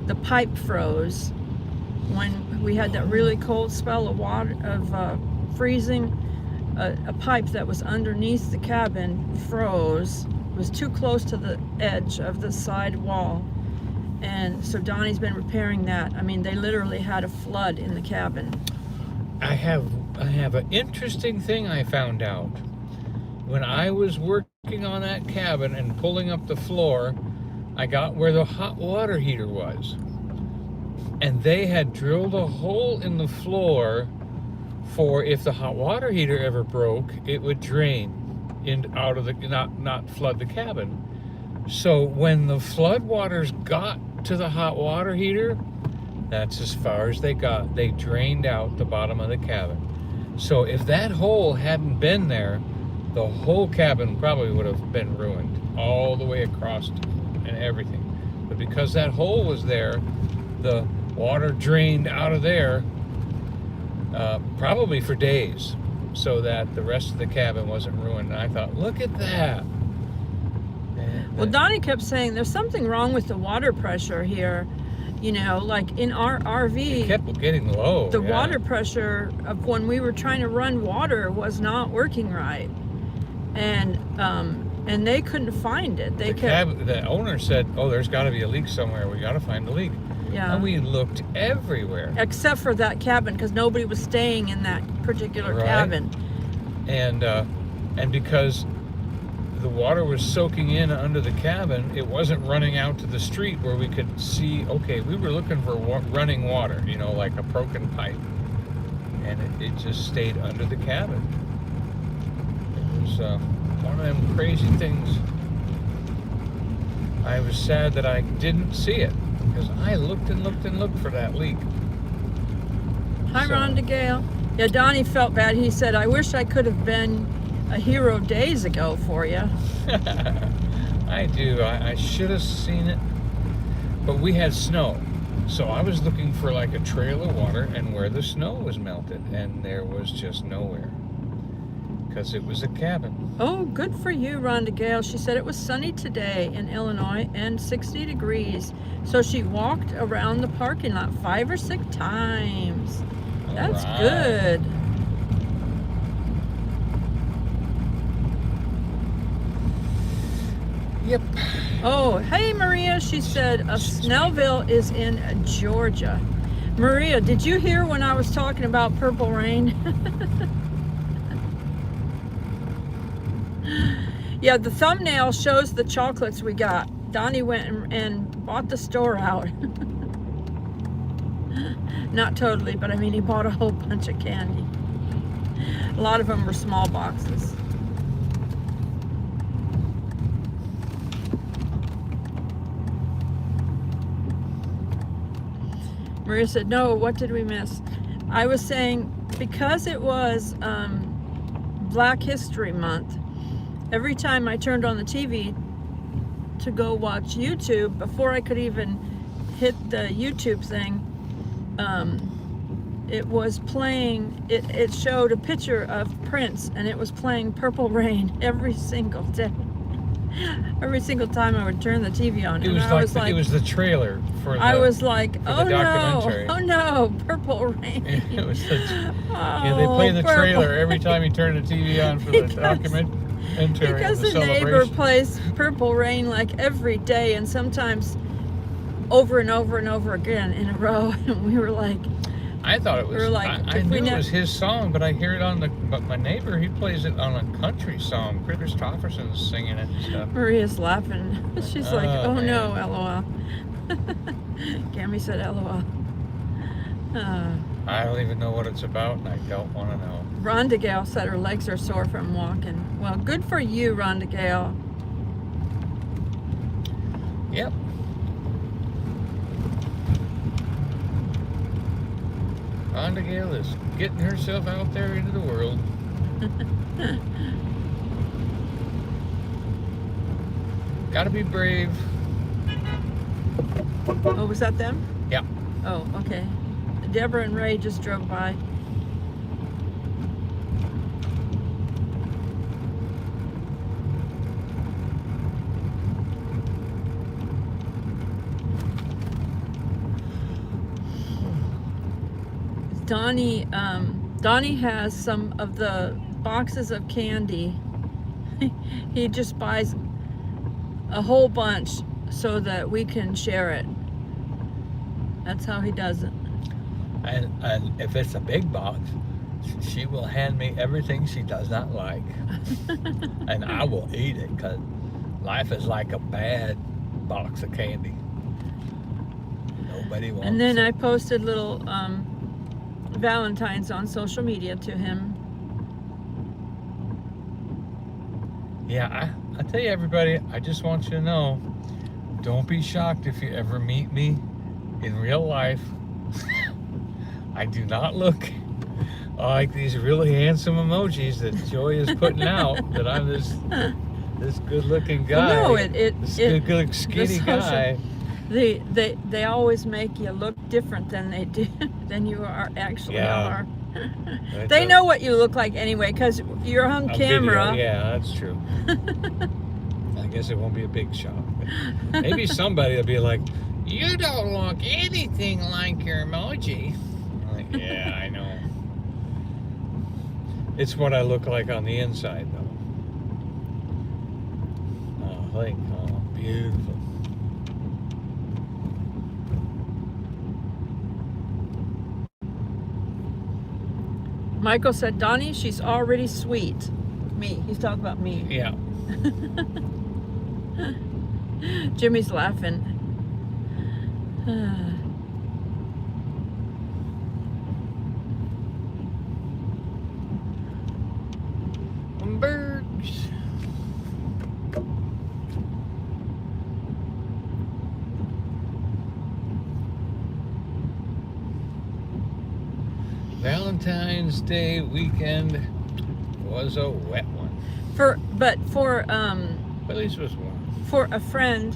the pipe froze when we had that really cold spell of water, of freezing. A pipe that was underneath the cabin froze. It was too close to the edge of the side wall, and so Donnie's been repairing that. I mean, they literally had a flood in the cabin. I have an interesting thing I found out. When I was working on that cabin and pulling up the floor, I got where the hot water heater was. And they had drilled a hole in the floor for if the hot water heater ever broke, it would drain out of the, not flood the cabin. So when the flood waters got to the hot water heater, that's as far as they got. They drained out the bottom of the cabin. So if that hole hadn't been there, the whole cabin probably would have been ruined all the way across and everything. But because that hole was there, the water drained out of there probably for days, so that the rest of the cabin wasn't ruined. And I thought, look at that. Well, Donnie kept saying there's something wrong with the water pressure here. You know, like in our RV, It kept getting low. the yeah. water pressure of when we were trying to run water was not working right, and they couldn't find it. They kept, The owner said, "Oh, there's got to be a leak somewhere. We got to find the leak." yeah, And we looked everywhere. except for that cabin because nobody was staying in that particular Right. cabin. And because the water was soaking in under the cabin, it wasn't running out to the street where we could see. Okay, we were looking for running water, you know, like a broken pipe, and it just stayed under the cabin. It was one of them crazy things. I was sad that I didn't see it because I looked and looked and looked for that leak. Hi, So- Rhonda Gale. Yeah, Donnie felt bad. He said, "I wish I could have been a hero days ago for you." I do. I should have seen it. But we had snow. So I was looking for like a trail of water and where the snow was melted. And there was just nowhere. Because it was a cabin. Oh, good for you, Rhonda Gale. She said it was sunny today in Illinois and 60 degrees. So she walked around the parking lot 5 or 6 times. That's Alright. good. Yep. Oh, hey, Maria. She said Snellville is in Georgia. Maria, did you hear when I was talking about Purple Rain? Yeah, the thumbnail shows the chocolates we got. Donnie went and bought the store out. Not totally, but I mean, he bought a whole bunch of candy. A lot of them were small boxes. Maria said, no, what did we miss? I was saying, because it was Black History Month, every time I turned on the TV to go watch YouTube, before I could even hit the YouTube thing, it was playing, it showed a picture of Prince, and it was playing Purple Rain every single day. Every single time I would turn the TV on. It was like it was the trailer for the I was like, for oh the documentary. no, oh no, Purple Rain. It was the, Oh, yeah, they play the Purple. trailer every time you turn the TV on for the Because- documentary Because and the the neighbor celebration. plays Purple Rain like every day, and sometimes over and over and over again in a row. And we were like, I thought it was. We're like, I if we knew it ne- was his song, but I hear it on the. But my neighbor, he plays it on a country song. Chris Christopherson's singing it and stuff. Maria's laughing. She's like, Oh, oh no, man. LOL. Cammy said LOL. I don't even know what it's about, and I don't want to know. Rhonda Gale said her legs are sore from walking. Well, good for you, Rhonda Gale. Yep. Rhonda Gale is getting herself out there into the world. Gotta be brave. Oh, was that them? Yeah. Oh, okay. Deborah and Ray just drove by. Donnie has some of the boxes of candy. He just buys a whole bunch so that we can share it. That's how he does it. And if it's a big box, she will hand me everything she does not like. And I will eat it, because life is like a bad box of candy. Nobody wants And then it. I posted little Valentines on social media to him. Yeah, I tell you, everybody, I just want you to know, don't be shocked if you ever meet me in real life. I do not look I like these really handsome emojis that Joy is putting out. That I'm this good-looking guy. Well, no, this good skinny guy. They always make you look different than they do than you actually are. They know what you look like anyway, because you're on camera. Video. Yeah, that's true. I guess it won't be a big shock. But maybe somebody will be like, "You don't look anything like your emoji." I'm like, yeah, I know. It's what I look like on the inside, though. Oh, beautiful. Michael said, Donnie, she's already sweet. Me. He's talking about me. Yeah. Jimmy's laughing. Birds. Valentine's Day weekend was a wet one. But at least it was warm. For a friend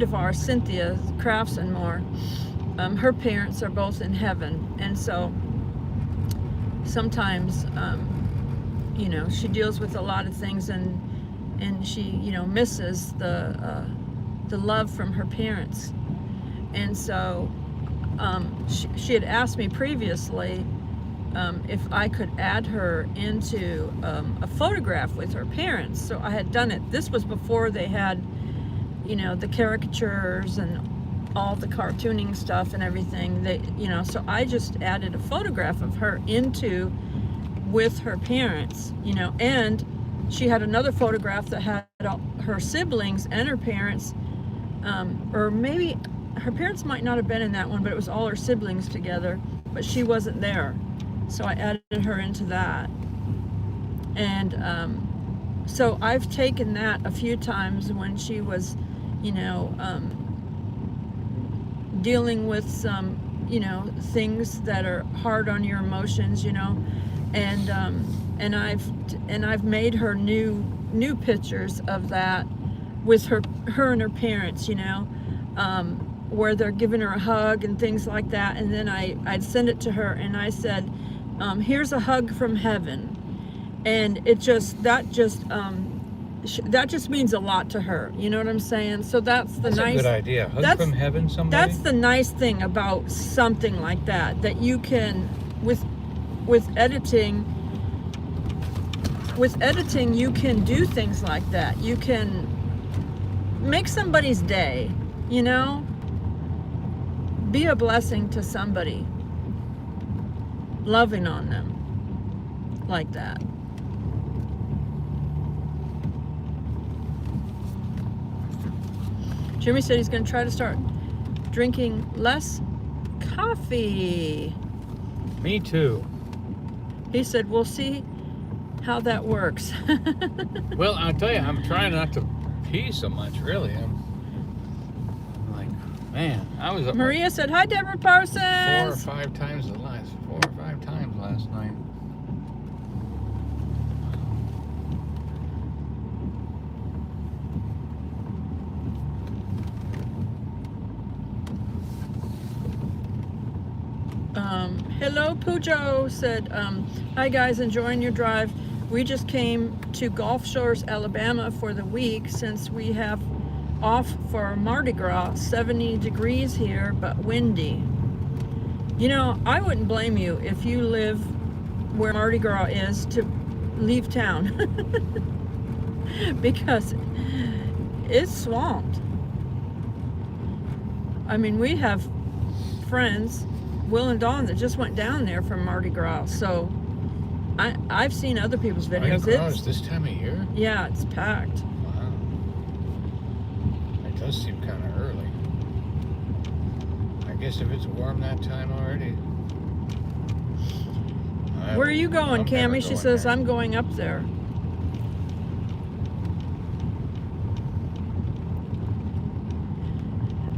of ours, Cynthia Crafts and more, her parents are both in heaven, and so sometimes you know, she deals with a lot of things, and she, you know, misses the love from her parents. And so she had asked me previously if I could add her into a photograph with her parents. So I had done it. This was before they had, you know, the caricatures and all the cartooning stuff and everything. They, you know, so I just added a photograph of her into with her parents, you know, and she had another photograph that had her siblings and her parents, or maybe her parents might not have been in that one, but it was all her siblings together, but she wasn't there. So I added her into that. And so I've taken that a few times when she was, you know, dealing with some, you know, things that are hard on your emotions, you know, and I've made her new pictures of that with her and her parents, you know, where they're giving her a hug and things like that. And then I'd send it to her and I said, here's a hug from heaven. And that just means a lot to her. You know what I'm saying? So that's a good idea. Hug from heaven, somebody? That's the nice thing about something like that you can, with editing, you can do things like that. You can make somebody's day, you know? Be a blessing to somebody. Loving on them like that. Jimmy said he's going to try to start drinking less coffee. Me too. He said, we'll see how that works. Well, I'll tell you, I'm trying not to pee so much, really. I'm like, man, I was up Maria said, hi, Deborah Parsons. 4 or 5 times last night. Hello, Pujo said, hi guys, enjoying your drive. We just came to Gulf Shores, Alabama for the week since we have off for Mardi Gras. 70 degrees here, but windy. You know, I wouldn't blame you if you live where Mardi Gras is to leave town because it's swamped. I mean, we have friends, Will and Dawn, that just went down there for Mardi Gras. So I've seen other people's videos. Mardi Gras this time of year? Yeah, it's packed. Wow. It does seem kind of early. I guess if it's warm that time already. Where are you going, Cammie? She says, I'm going up there.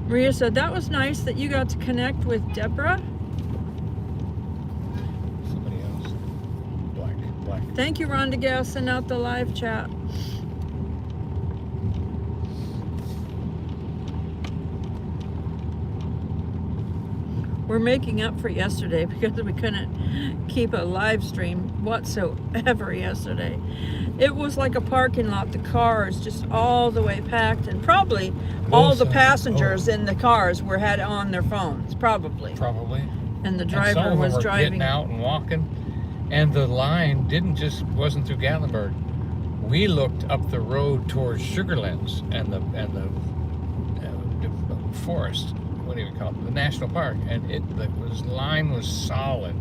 Maria said, that was nice that you got to connect with Deborah. Somebody else. Black. Thank you, Rhonda Gale. Send out the live chat. We're making up for yesterday because we couldn't keep a live stream whatsoever yesterday. It was like a parking lot. The cars just all the way packed, and probably all the passengers in the cars had on their phones, probably. And the driver and some of them was were driving getting out and walking, and the line wasn't through Gatlinburg. We looked up the road towards Sugarlands and the forest. What do you call it? The national park, and the line was solid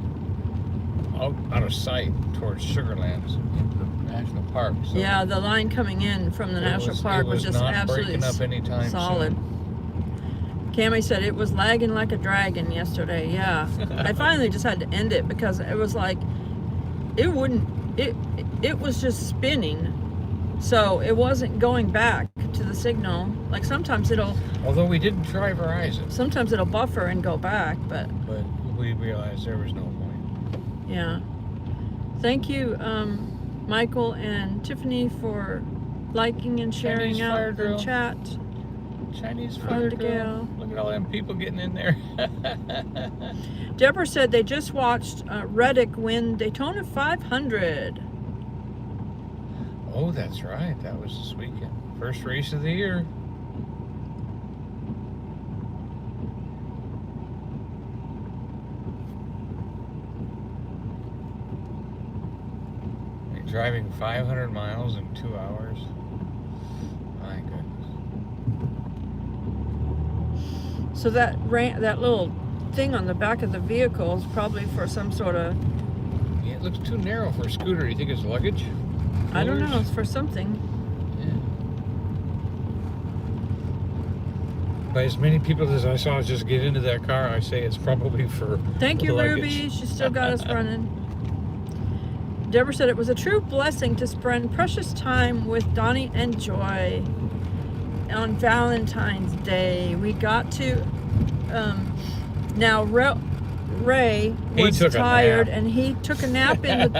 out of sight towards Sugarlands, the national park. So yeah, the line coming in from the national park was just not absolutely breaking up anytime solid. Soon. Cammy said it was lagging like a dragon yesterday. Yeah, I finally just had to end it because it was like it was just spinning, so it wasn't going back to the signal. Like sometimes although we didn't try Verizon. Sometimes it'll buffer and go back, but we realized there was no point. Yeah. Thank you, Michael and Tiffany, for liking and sharing Chinese out fire the drill. chat. Chinese fire Rhonda drill. Gale. Look at all them people getting in there. Deborah said they just watched Reddick win Daytona 500. Oh, that's right. That was this weekend. First race of the year. You're driving 500 miles in 2 hours. My goodness. So that little thing on the back of the vehicle is probably for some sort of... Yeah, it looks too narrow for a scooter. Do you think it's luggage? I don't know. Coolers? It's for something. By as many people as I saw just get into that car, I say it's probably for Thank you, luggage. Ruby. She still got us running. Deborah said it was a true blessing to spend precious time with Donny and Joy on Valentine's Day. We got to... now, Ray was tired, and he took a nap in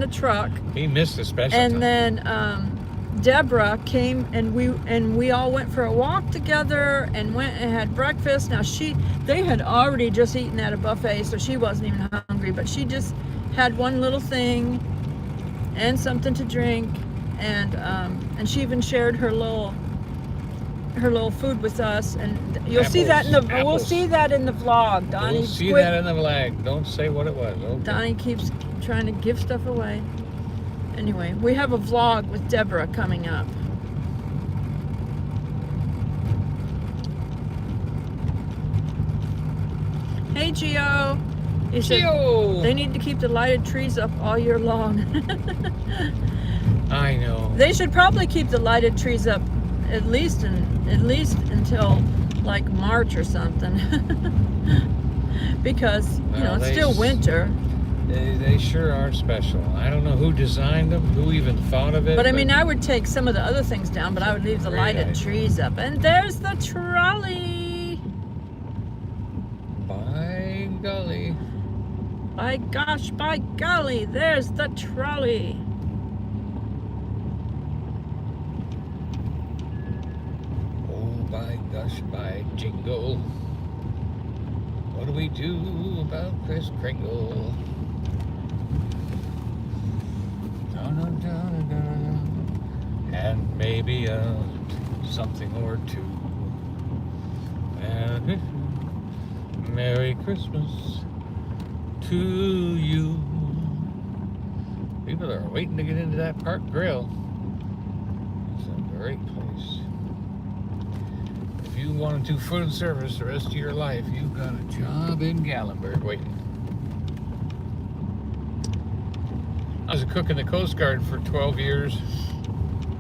the truck. He missed the special And time. then Deborah came, and we all went for a walk together and went and had breakfast. Now they had already just eaten at a buffet, so she wasn't even hungry, but she just had one little thing and something to drink, and she even shared her little food with us, and you'll see that we'll see that in the vlog. Donnie, we'll see that in the vlog. Don't say what it was. Okay. Donnie keeps trying to give stuff away. Anyway, we have a vlog with Deborah coming up. Hey, Gio. He said they need to keep the lighted trees up all year long. I know. They should probably keep the lighted trees up at least until like March or something. Because it's still winter. They sure are special. I don't know who designed them, who even thought of it. But I mean, I would take some of the other things down, but I would leave the lighted trees up. And there's the trolley. By golly. By gosh, by golly, there's the trolley. Oh, by gosh, by jingle. What do we do about Kris Kringle? And maybe something or two. And Merry Christmas to you. People are waiting to get into that Park Grill. It's a great place. If you want to do food service the rest of your life, you've got a job in Gatlinburg waiting. I was a cook in the Coast Guard for 12 years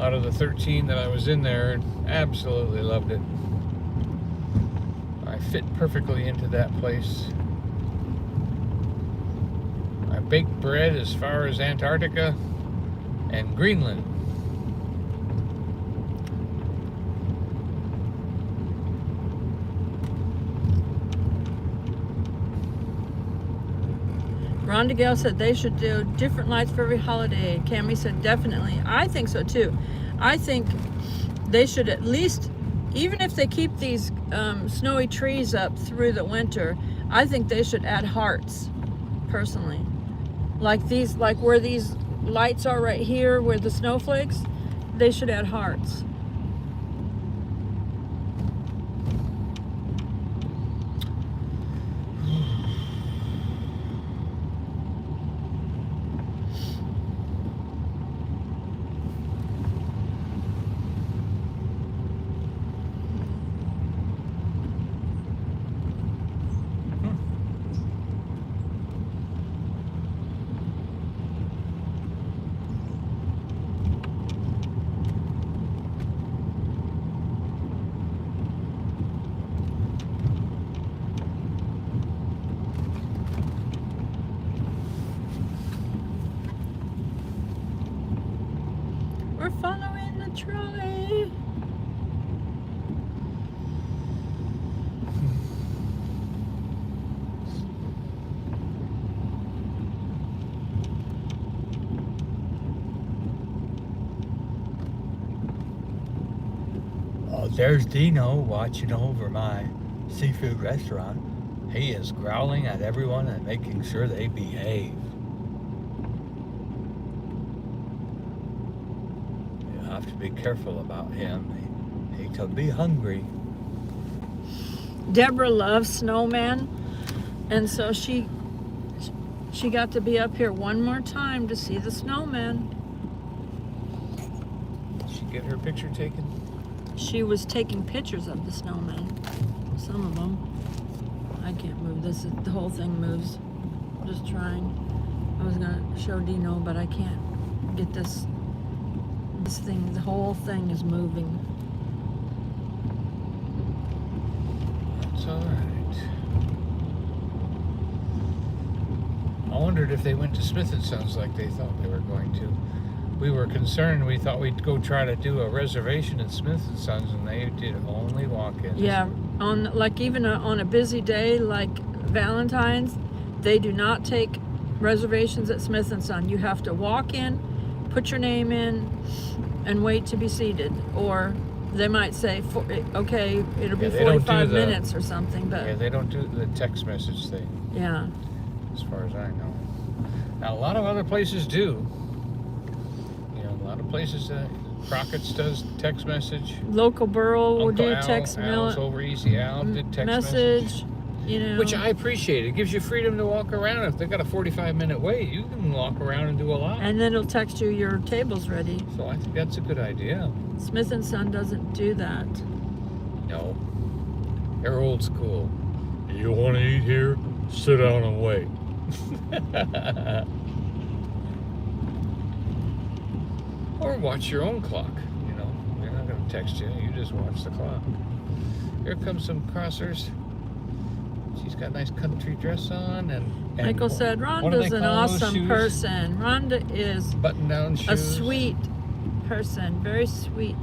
out of the 13 that I was in there, and absolutely loved it. I fit perfectly into that place. I baked bread as far as Antarctica and Greenland. Rhonda Gale said they should do different lights for every holiday. Cammie said definitely. I think so too. I think they should at least, even if they keep these snowy trees up through the winter, I think they should add hearts, personally. Like these, like where these lights are right here, where the snowflakes, they should add hearts. We're following the trolley. Oh, there's Dino watching over my seafood restaurant. He is growling at everyone and making sure they behave. You have to be careful about him. He could be hungry. Deborah loves snowmen, and so she got to be up here one more time to see the snowman. Did she get her picture taken? She was taking pictures of the snowman. Some of them. I can't move this. The whole thing moves. I'm just trying. I was gonna show Dino, but I can't get this thing. The whole thing is moving. That's all right. I wondered if they went to Smith & Sons like they thought they were going to. We were concerned. We thought we'd go try to do a reservation at Smith & Sons, and they did only walk-ins. Yeah, on like even on a busy day like Valentines, they do not take reservations at Smith & Son. You have to walk in, put your name in, and wait to be seated. Or they might say, okay, it'll be 45 minutes or something. But yeah, they don't do the text message thing. Yeah. As far as I know. Now, a lot of other places do. You know, a lot of places, Crockett's does text message. Local Borough will do Al, text Al's over easy. Al did text message. You know. Which I appreciate. It gives you freedom to walk around. If they got a 45-minute wait, you can walk around and do a lot. And then it'll text you your table's ready. So I think that's a good idea. Smith & Son doesn't do that. No. They're old school. You want to eat here? Sit down and wait. Or watch your own clock. You know, they're not going to text you. You just watch the clock. Here comes some crossers. She's got a nice country dress on, and Michael said Rhonda's an awesome person. Rhonda is button-down shoes. A sweet person, very sweet.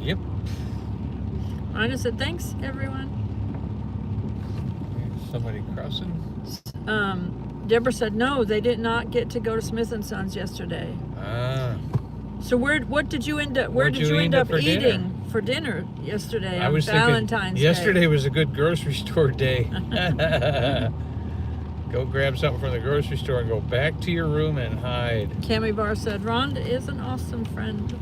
Yep. Rhonda said, thanks, everyone. Somebody crossing? Deborah said, no, they did not get to go to Smith & Sons yesterday. Ah. So what did you end up, where did you end up eating for dinner yesterday on Valentine's Day? Yesterday was a good grocery store day. Go grab something from the grocery store and go back to your room and hide. Cammie Barr said, Rhonda is an awesome friend.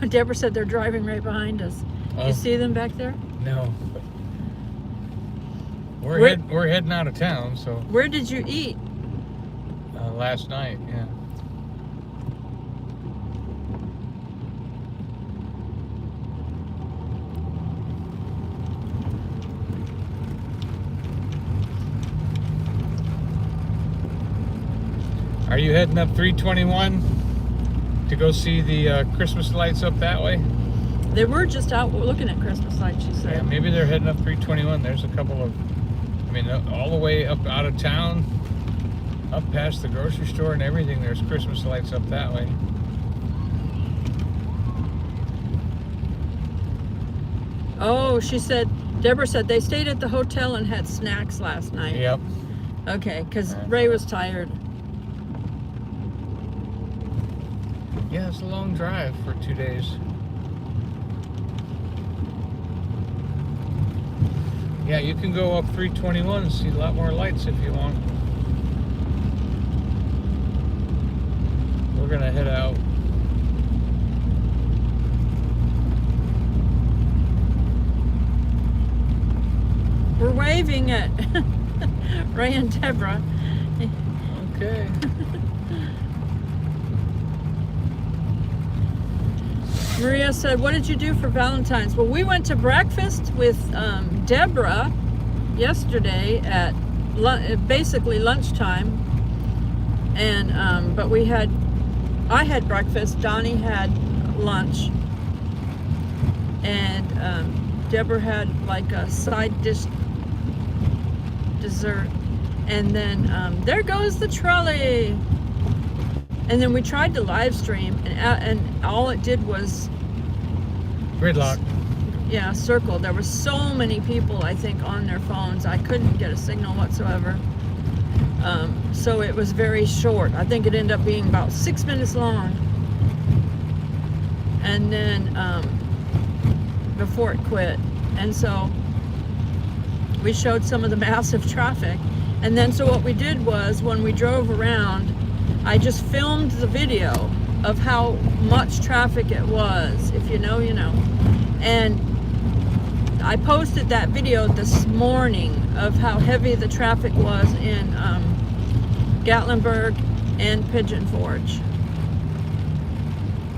Deborah said they're driving right behind us. You see them back there? No. We're heading out of town, so. Where did you eat? Last night, yeah. Are you heading up 321 to go see the Christmas lights up that way? They were just out looking at Christmas lights, she said. Yeah, maybe they're heading up 321. There's a couple of, I mean, all the way up out of town, up past the grocery store and everything, there's Christmas lights up that way. Oh, she said, Deborah said they stayed at the hotel and had snacks last night. Yep. Okay, because Ray was tired. Yeah, it's a long drive for 2 days. Yeah, you can go up 321 and see a lot more lights if you want. We're gonna head out. We're waving at Ray and Deborah. Okay. Maria said, what did you do for Valentine's? Well, we went to breakfast with Deborah yesterday at basically lunchtime. And but I had breakfast, Donnie had lunch, and Deborah had like a side dish dessert. And then there goes the trolley. And then we tried to live stream, and all it did was Gridlock. yeah, circle. There were so many people, I think, on their phones. I couldn't get a signal whatsoever. So it was very short. I think it ended up being about 6 minutes long. And then before it quit. And so we showed some of the massive traffic. And then so what we did was, when we drove around, I just filmed the video of how much traffic it was. If you know, you know. And I posted that video this morning of how heavy the traffic was in Gatlinburg and Pigeon Forge.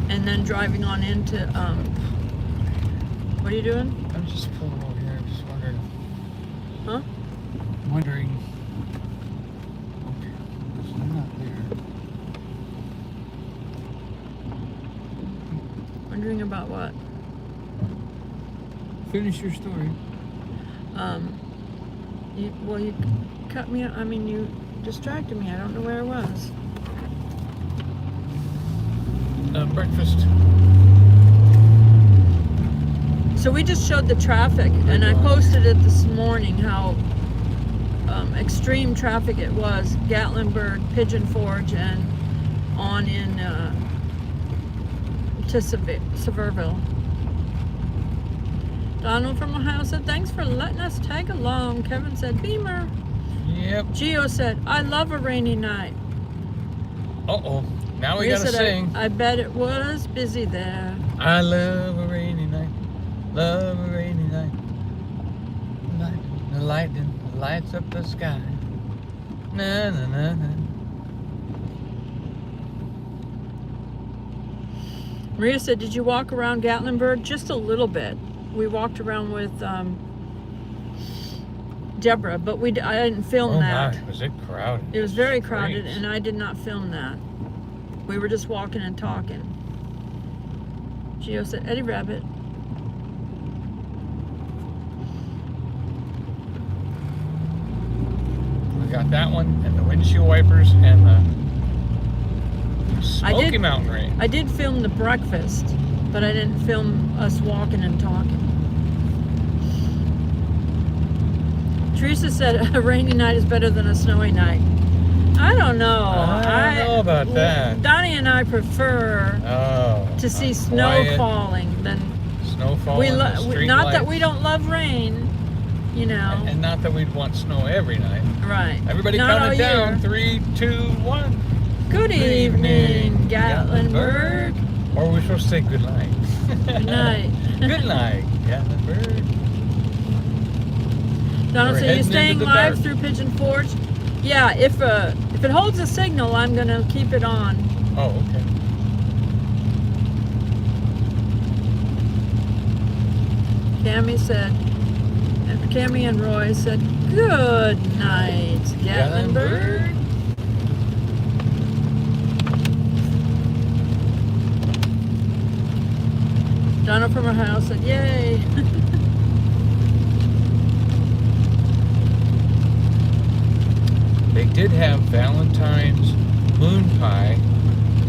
And then driving on into, what are you doing? I'm just pulling over here, just wondering. Huh? Wondering. Okay, it's not there. Wondering about what? Finish your story. You cut me, I mean, you distracted me. I don't know where I was. Breakfast. So we just showed the traffic, and I posted it this morning how extreme traffic it was. Gatlinburg, Pigeon Forge, and on in to Sevierville. Donald from Ohio said, thanks for letting us tag along. Kevin said, Beamer. Yep. Gio said, I love a rainy night. Uh-oh. Now we Maria gotta said, sing. I bet it was busy there. I love a rainy night. Love a rainy night. The lightning lights up the sky. Na na na na. Maria said, did you walk around Gatlinburg? Just a little bit. We walked around with Deborah, but I didn't film that. My, was it crowded? It was very crowded, Streets. and I did not film that. We were just walking and talking. Gio said, Eddie Rabbit. We got that one, and the windshield wipers, and the Smoky Mountain rain. I did film the breakfast, but I didn't film us walking and talking. Teresa said a rainy night is better than a snowy night. I don't know. I don't know about that. Donnie and I prefer to see snow quiet falling than snow falling. not that we don't love rain, you know. And not that we'd want snow every night. Right. Everybody Not count all it down. year. 3, 2, 1. Good evening, Gatlinburg. Or we're supposed to say good night. Good night. Good night, Gatlinburg. Donald We're said, you heading staying into the live dark. through Pigeon Forge? Yeah, if it holds a signal, I'm gonna keep it on. Oh, okay. Cammy and Roy said, good night, Gatlinburg. Donna from her house said, yay. They did have Valentine's moon pie,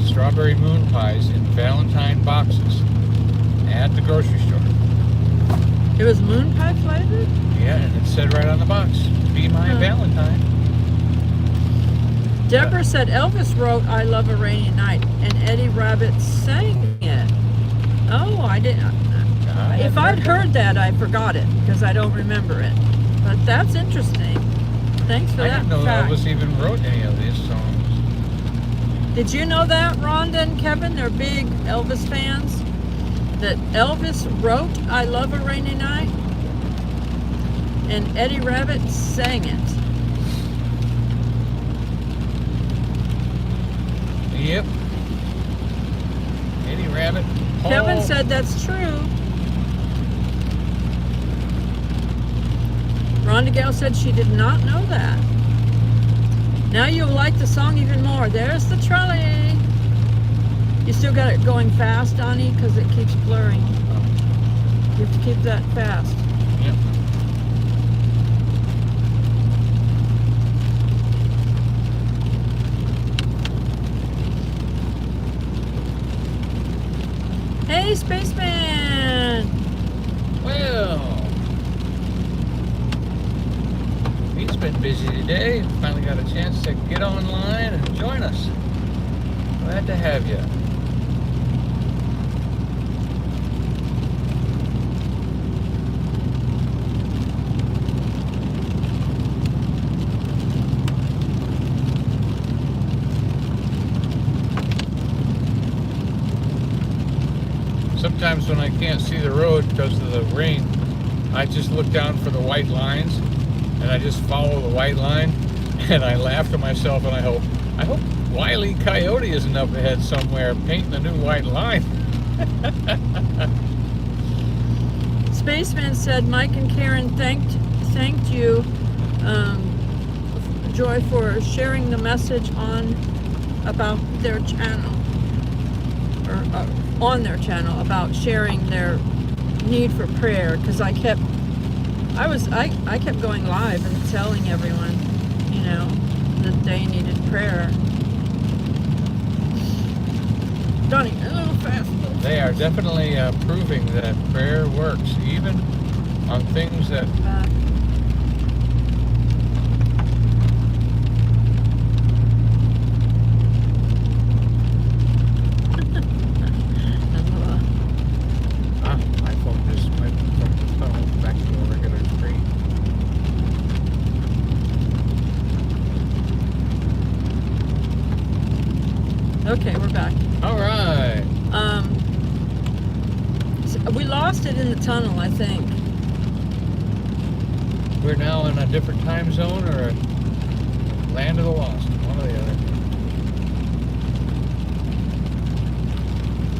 strawberry moon pies in Valentine boxes at the grocery store. It was moon pie flavored? Yeah, and it said right on the box, "Be my Huh. Valentine." Deborah said Elvis wrote I Love a Rainy Night and Eddie Rabbitt sang it. Oh, I didn't. If I'd heard that, I forgot it because I don't remember it. But that's interesting. Thanks for I that didn't know fact. Elvis even wrote any of these songs. Did you know that, Rhonda and Kevin? They're big Elvis fans. That Elvis wrote I Love a Rainy Night and Eddie Rabbitt sang it. Yep. Eddie Rabbitt. Kevin Paul- said that's true. Rhonda Gale said she did not know that. Now you'll like the song even more. There's the trolley. You still got it going fast, Donnie, because it keeps blurring. You have to keep that fast. Yep. Hey, spaceman! Well, he's been busy today. Finally got a chance to get online and join us. Glad to have you. Sometimes when I can't see the road because of the rain, I just look down for the white lines and I just follow the white line and I laugh to myself and I hope Wile E. Coyote isn't up ahead somewhere painting a new white line. Spaceman said Mike and Karen thanked you, Joy, for sharing the message about their channel, or on their channel about sharing their need for prayer. Because I kept going live and telling everyone, that they needed prayer. Donnie, a little fast. They are definitely proving that prayer works, even on things that my phone just went from the tunnel back to the regular screen. Okay, we're back. All right. We lost it in the tunnel, I think. We're now in a different time zone or a land of the lost, one or the other.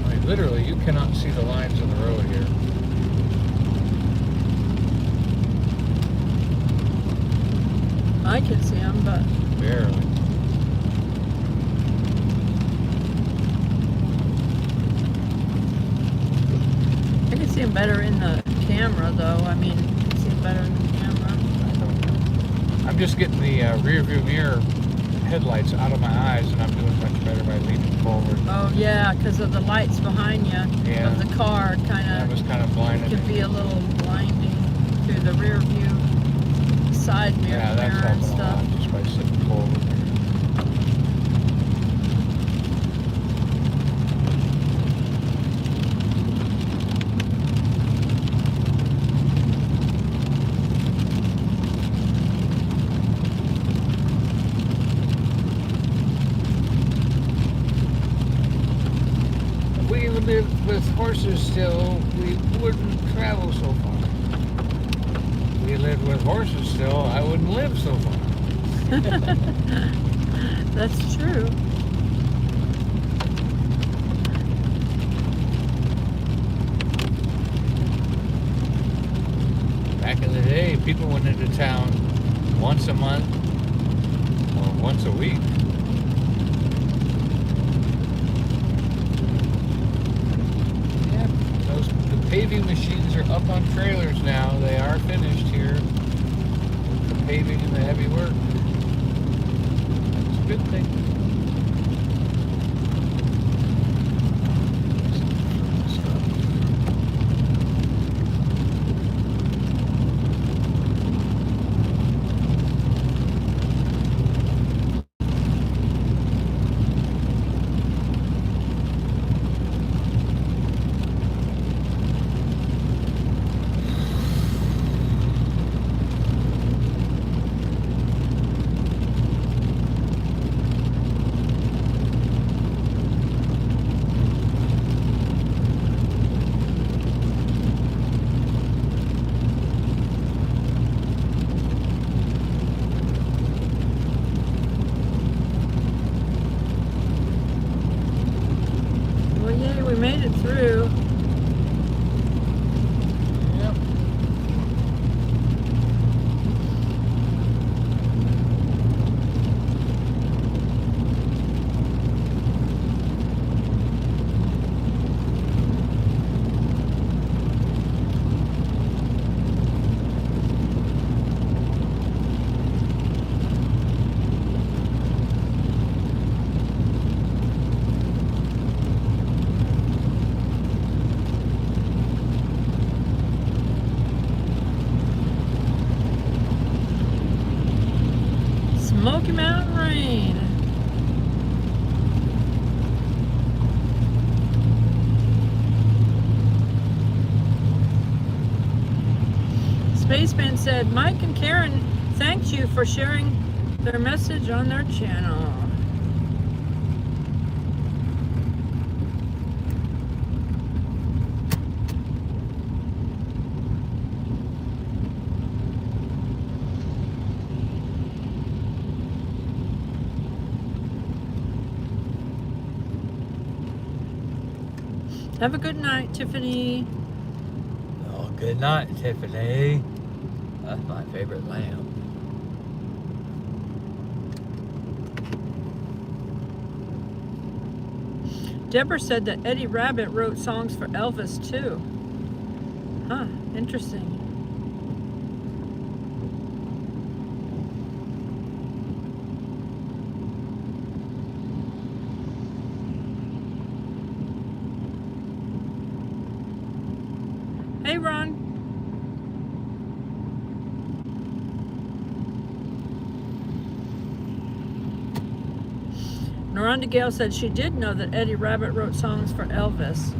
I mean, literally, you cannot see the lines in the road here. I can see them, but Barely. I can see them better in the camera, though. I mean, I can see them better in the camera. I don't know. I'm just getting the rear view mirror headlights out of my eyes, and I'm doing much better by leaning forward. Oh, yeah, because of the lights behind you Yeah. of the car. That was kind of Can blinding. be a little blinding through the rear view side mirror, Yeah, that's mirror and helping a stuff. lot just by sitting forward. If we lived with horses still, we wouldn't travel so far. If we lived with horses still, I wouldn't live so far. That's true. Back in the day, people went into town once a month or once a week. Yeah, the paving machines are up on trailers now. They are finished here. The paving and the heavy work. That's a good thing. Made it through. Yep. Smoky Mountain rain. Spaceman said, Mike and Karen thanked you for sharing their message on their channel. Have a good night, Tiffany. Oh, good night, Tiffany. That's my favorite lamb. Deborah said that Eddie Rabbit wrote songs for Elvis too. Huh, interesting. Hey, Ron. Miranda Gale said she did know that Eddie Rabbit wrote songs for Elvis.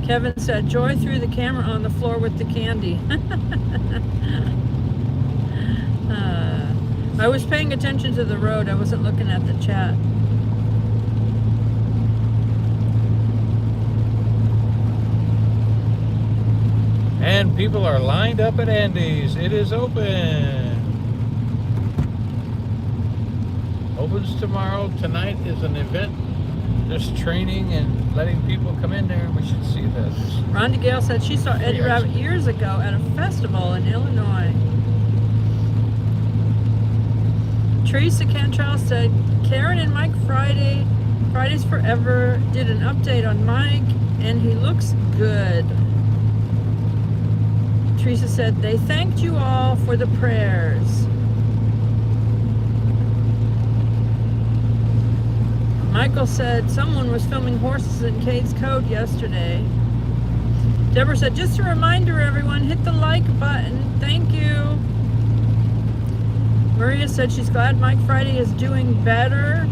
Kevin said, Joy threw the camera on the floor with the candy. I was paying attention to the road. I wasn't looking at the chat. And people are lined up at Andy's. It is open. Opens tomorrow. Tonight is an event. Just training and letting people come in there. We should see this. Rhonda Gale said she saw Eddie Rabbit years ago at a festival in Illinois. Teresa Cantrell said Karen and Mike Fridays Forever did an update on Mike and he looks good. Teresa said they thanked you all for the prayers. Michael said someone was filming horses in Cade's Code yesterday. Deborah said, just a reminder everyone, hit the like button. Thank you. Maria said she's glad Mike Friday is doing better.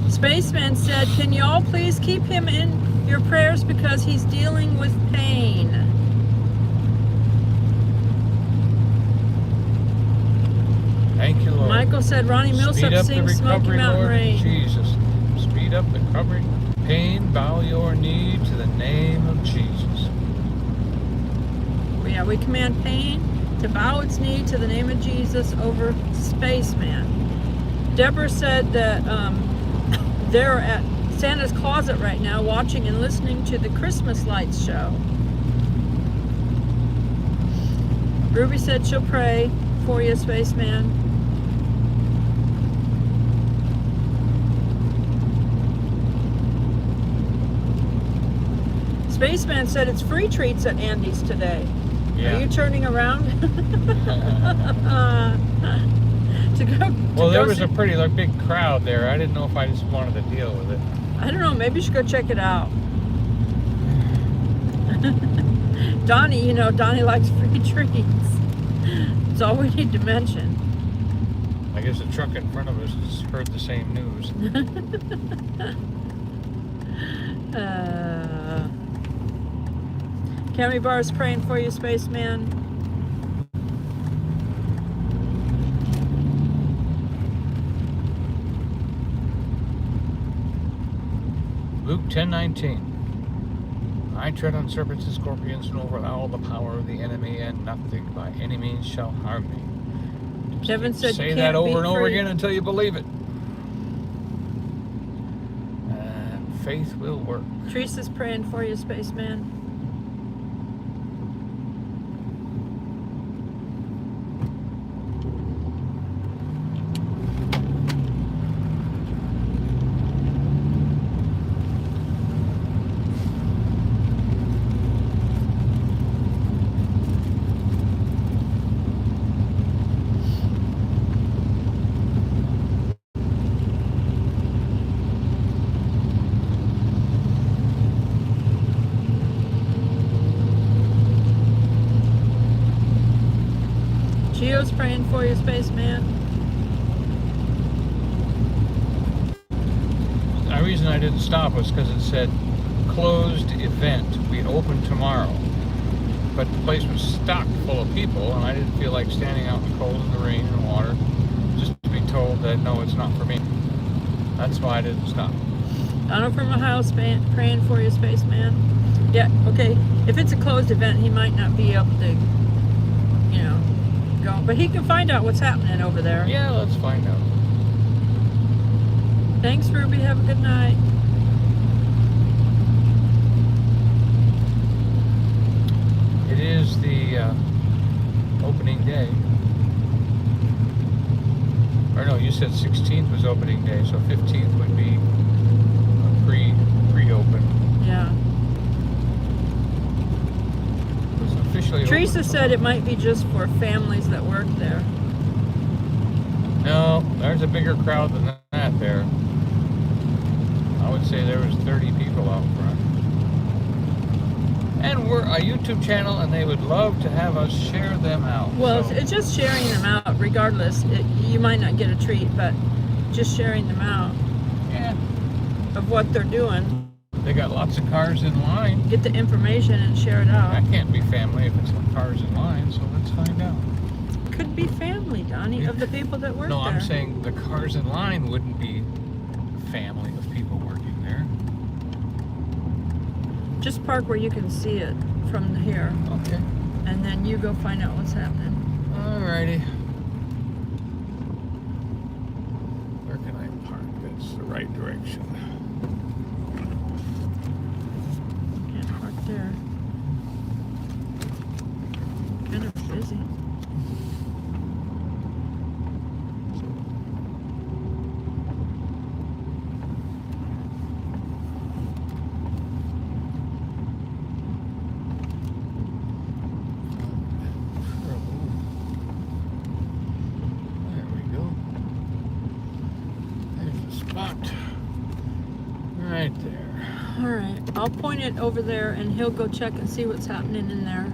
Spaceman said, can you all please keep him in your prayers because he's dealing with pain. Thank you, Lord. Michael said Ronnie Millsap sings Smoky Mountain Lord Rain. Jesus. Speed up the recovery. Pain, bow your knee to the name of Jesus. Yeah, we command pain to bow its knee to the name of Jesus over Spaceman. Deborah said that they're at Santa's closet right now watching and listening to the Christmas lights show. Ruby said she'll pray for you, Spaceman. Spaceman said it's free treats at Andy's today. Yeah. Are you turning around? to go, Well, there go was see- a pretty big crowd there. I didn't know if I just wanted to deal with it. I don't know, maybe you should go check it out. Donnie, you know, Donnie likes free treats. That's all we need to mention. I guess the truck in front of us has heard the same news. Cammy Bar's praying for you, Spaceman. Luke 10:19. I tread on serpents and scorpions and over all the power of the enemy, and nothing by any means shall harm me. Just Devin said say you that can't over be and over free. again until you believe it. Faith will work. Teresa's praying for you, Spaceman. Gio's praying for you, Spaceman. The reason I didn't stop was because it said closed event. We open tomorrow. But the place was stocked full of people, and I didn't feel like standing out in the cold and the rain and water just to be told that no, it's not for me. That's why I didn't stop. Donald from Ohio praying for you, Spaceman. Yeah, okay. If it's a closed event, he might not be able to, you know, go. But he can find out what's happening over there. Yeah, let's find out. Thanks, Ruby. Have a good night. It is the opening day. Or no, you said 16th was opening day, so 15th would be a pre-open. Yeah. It was officially Teresa open. said it might be just for families that work there. No, there's a bigger crowd than that there. I would say there was 30 people out front. And we're a YouTube channel, and they would love to have us share them out. Well, so. it's just sharing them out, regardless. You might not get a treat, but just sharing them out Yeah, of what they're doing. they got lots of cars in line. Get the information and share it out. That can't be family if it's cars in line, so let's find out. Could be family, Donnie, of the people that work No, there. I'm saying the cars in line wouldn't be family of people working there. Just park where you can see it from here, Okay. and then you go find out what's happening. Alrighty. Where can I park that's the right direction? Can't park there. Kind of busy. There we go. There's the spot. Right there. All right, I'll point it over there, and he'll go check and see what's happening in there.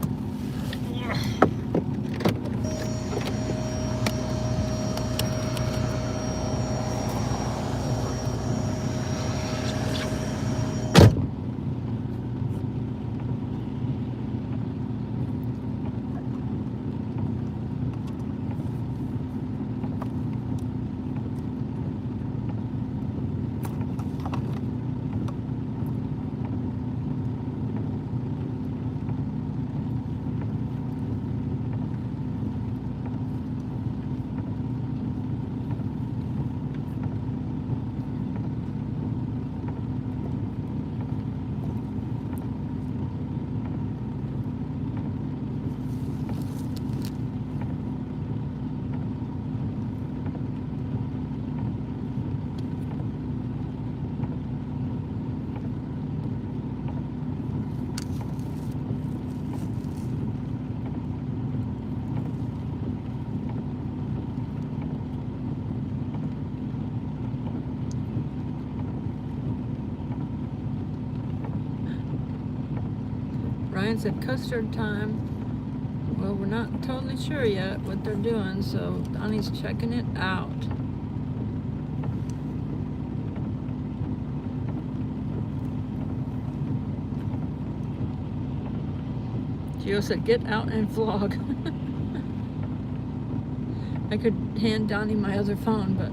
Ryan said custard time. Well, we're not totally sure yet what they're doing, so Donnie's checking it out. Gio said, get out and vlog. I could hand Donnie my other phone, but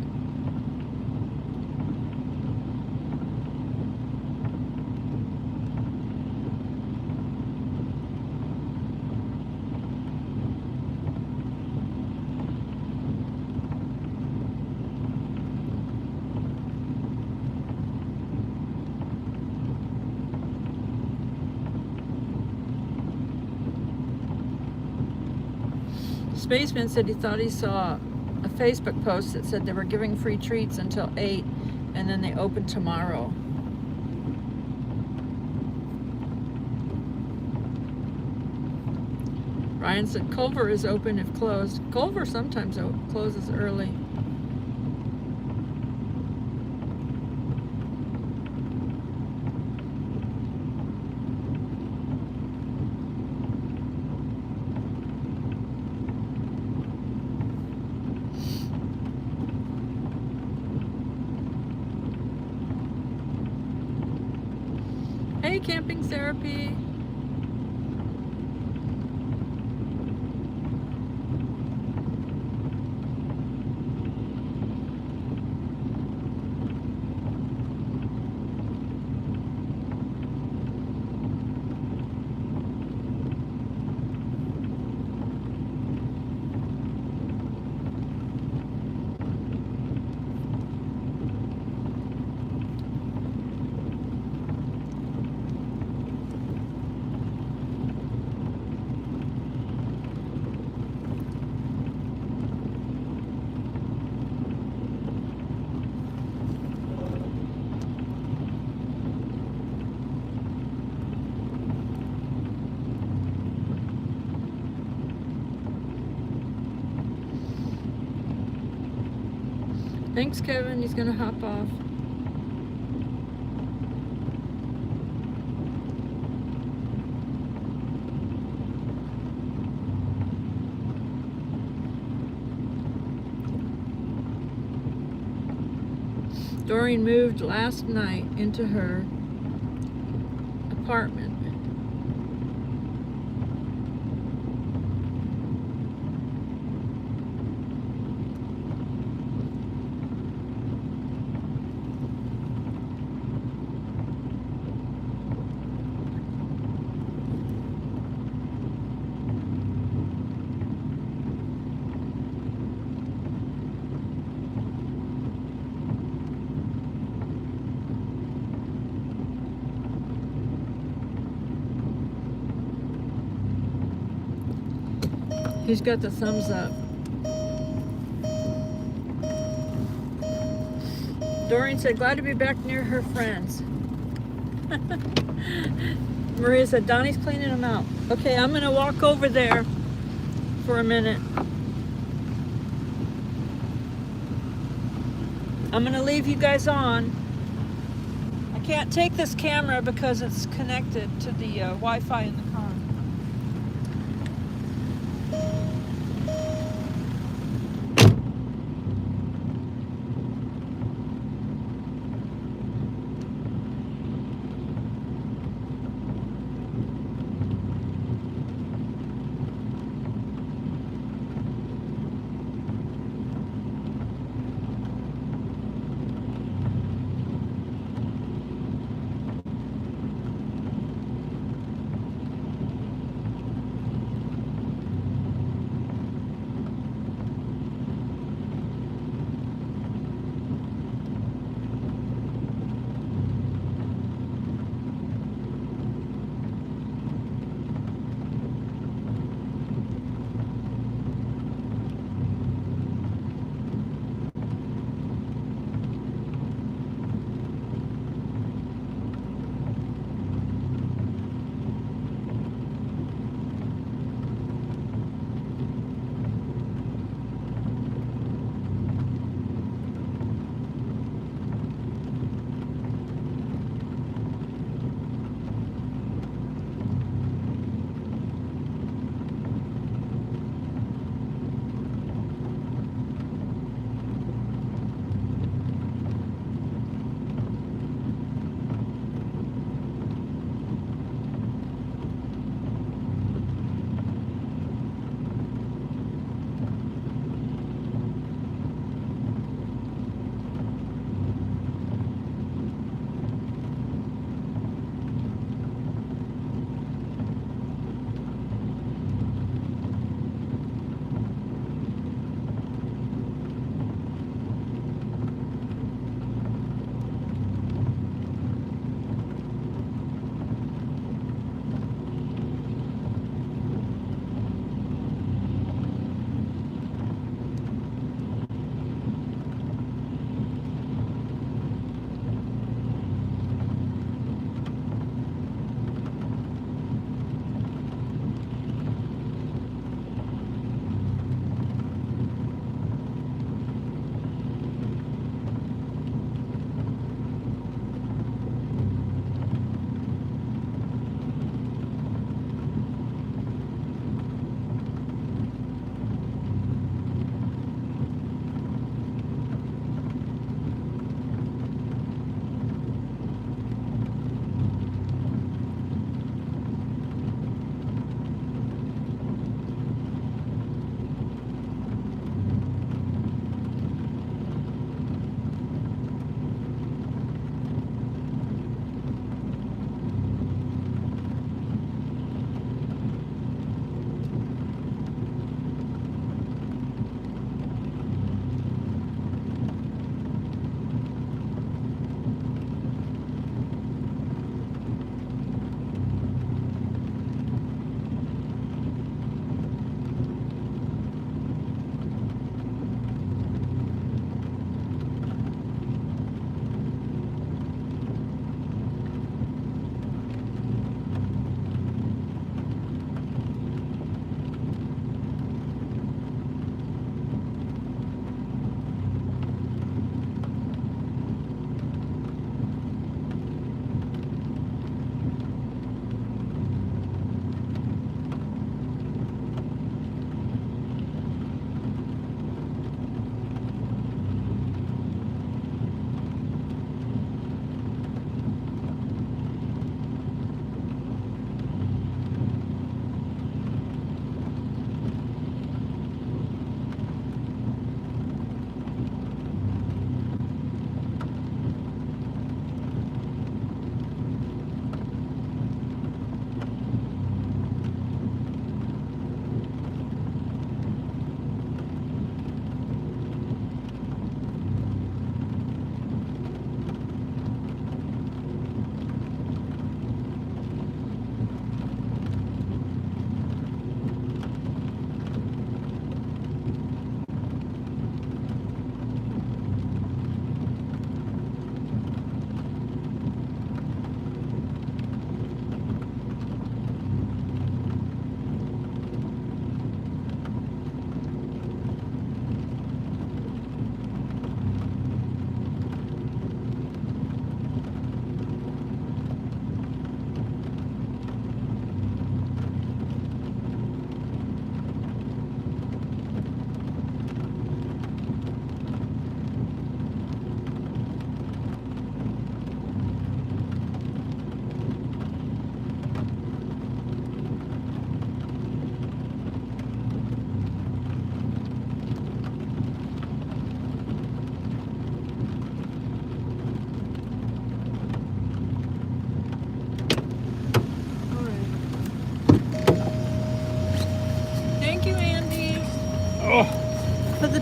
Spaceman said he thought he saw a Facebook post that said they were giving free treats until 8 and then they open tomorrow. Ryan said Culver is open if closed. Culver sometimes closes early. Hey, Camping Therapy. Thanks, Kevin. He's gonna hop off. Doreen moved last night into her apartment. He's got the thumbs up. Doreen said, glad to be back near her friends. Maria said, Donnie's cleaning them out. Okay, I'm going to walk over there for a minute. I'm going to leave you guys on. I can't take this camera because it's connected to the Wi-Fi in the car.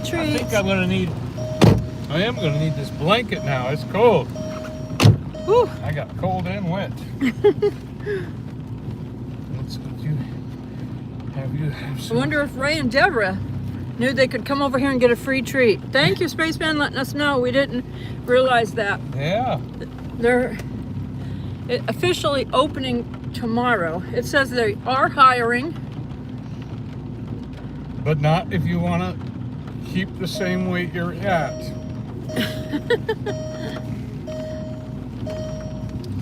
treats. I am gonna need this blanket now. It's cold. Whew. I got cold and wet. I wonder if Ray and Deborah knew they could come over here and get a free treat. Thank you, Spaceman, letting us know. We didn't realize that. Yeah. They're officially opening tomorrow. It says they are hiring. But not if you want to keep the same weight you're at.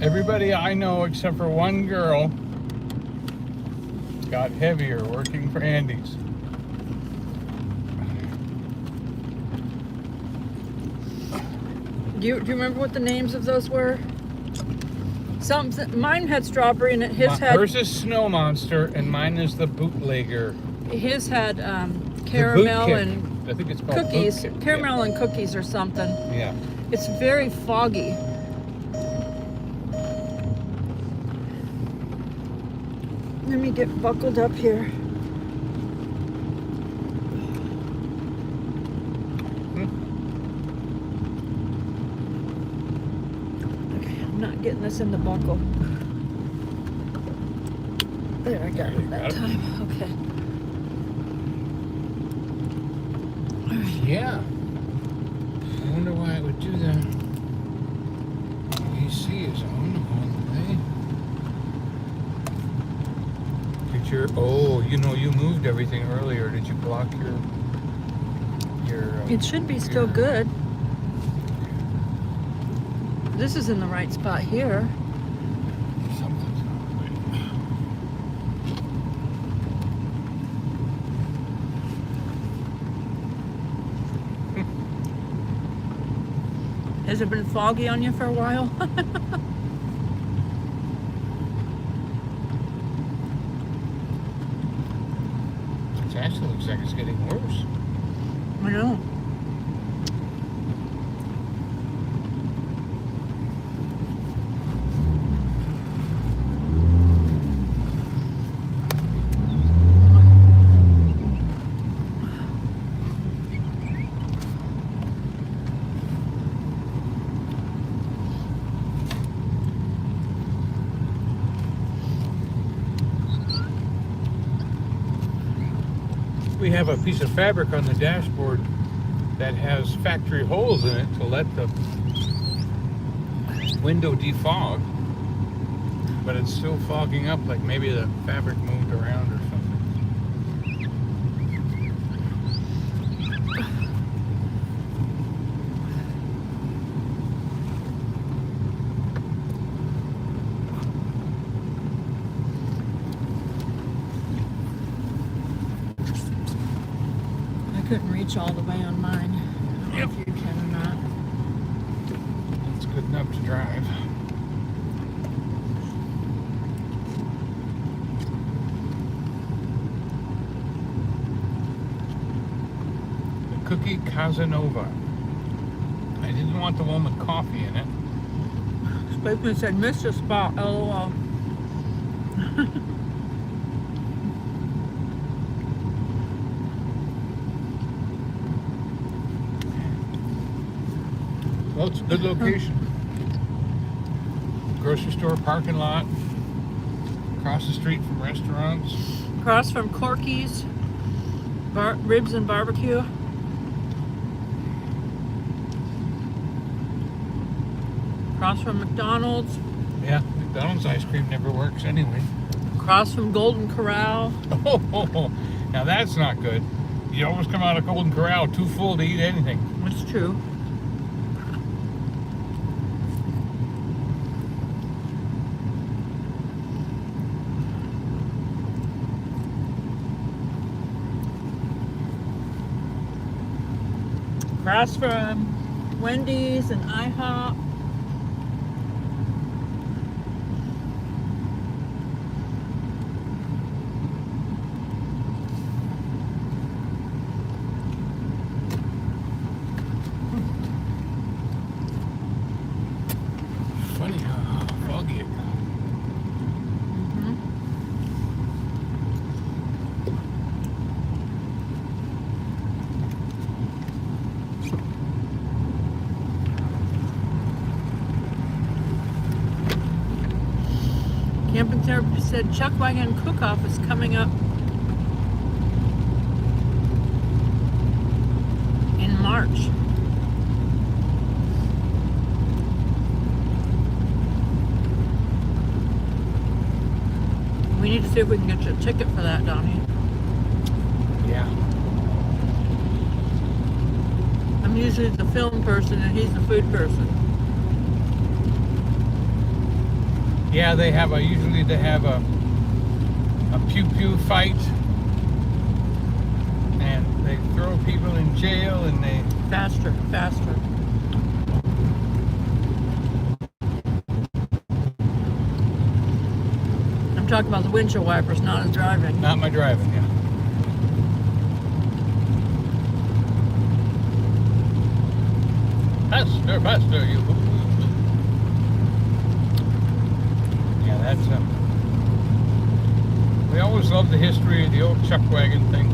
Everybody I know except for one girl got heavier working for Andy's. Do you remember what the names of those were? Mine had strawberry in it. Hers is Snow Monster and mine is the Bootlegger. His had caramel and I think it's called cookies. Boot Kick, Caramel and cookies or something. Yeah. It's very foggy. Let me get buckled up here. Okay, I'm not getting this in the buckle. There, I got it that time. Okay. Yeah. I wonder why it would do that. AC is on all the way. Did your you moved everything earlier. Did you block your It should be still good. This is in the right spot here. Something's not right. Has it been foggy on you for a while? It actually looks like it's getting worse. I know. We have a piece of fabric on the dashboard that has factory holes in it to let the window defog, but it's still fogging up like maybe the fabric moved around or something. I couldn't reach all the way on mine. I don't know if you can or not. It's good enough to drive. The cookie Casanova. I didn't want the one with coffee in it. Spaceman said, missed a spot, LOL. Well, it's a good location. Grocery store parking lot. Across the street from restaurants. Across from Corky's Ribs and Barbecue. Across from McDonald's. Yeah, McDonald's ice cream never works anyway. Across from Golden Corral. Oh, now that's not good. You always come out of Golden Corral too full to eat anything. That's true. Across from Wendy's and IHOP. Funny how foggy it got. Camping Therapy said Chuck Wagon Cook-Off is coming up in March. We need to see if we can get you a ticket for that, Donnie. Yeah. I'm usually the film person and he's the food person. Yeah, usually they have a pew-pew fight. And they throw people in jail and they... Faster. I'm talking about the windshield wipers, not his driving. Not my driving, yeah. Faster, you. Yeah, that's we always love the history of the old chuck wagon thing.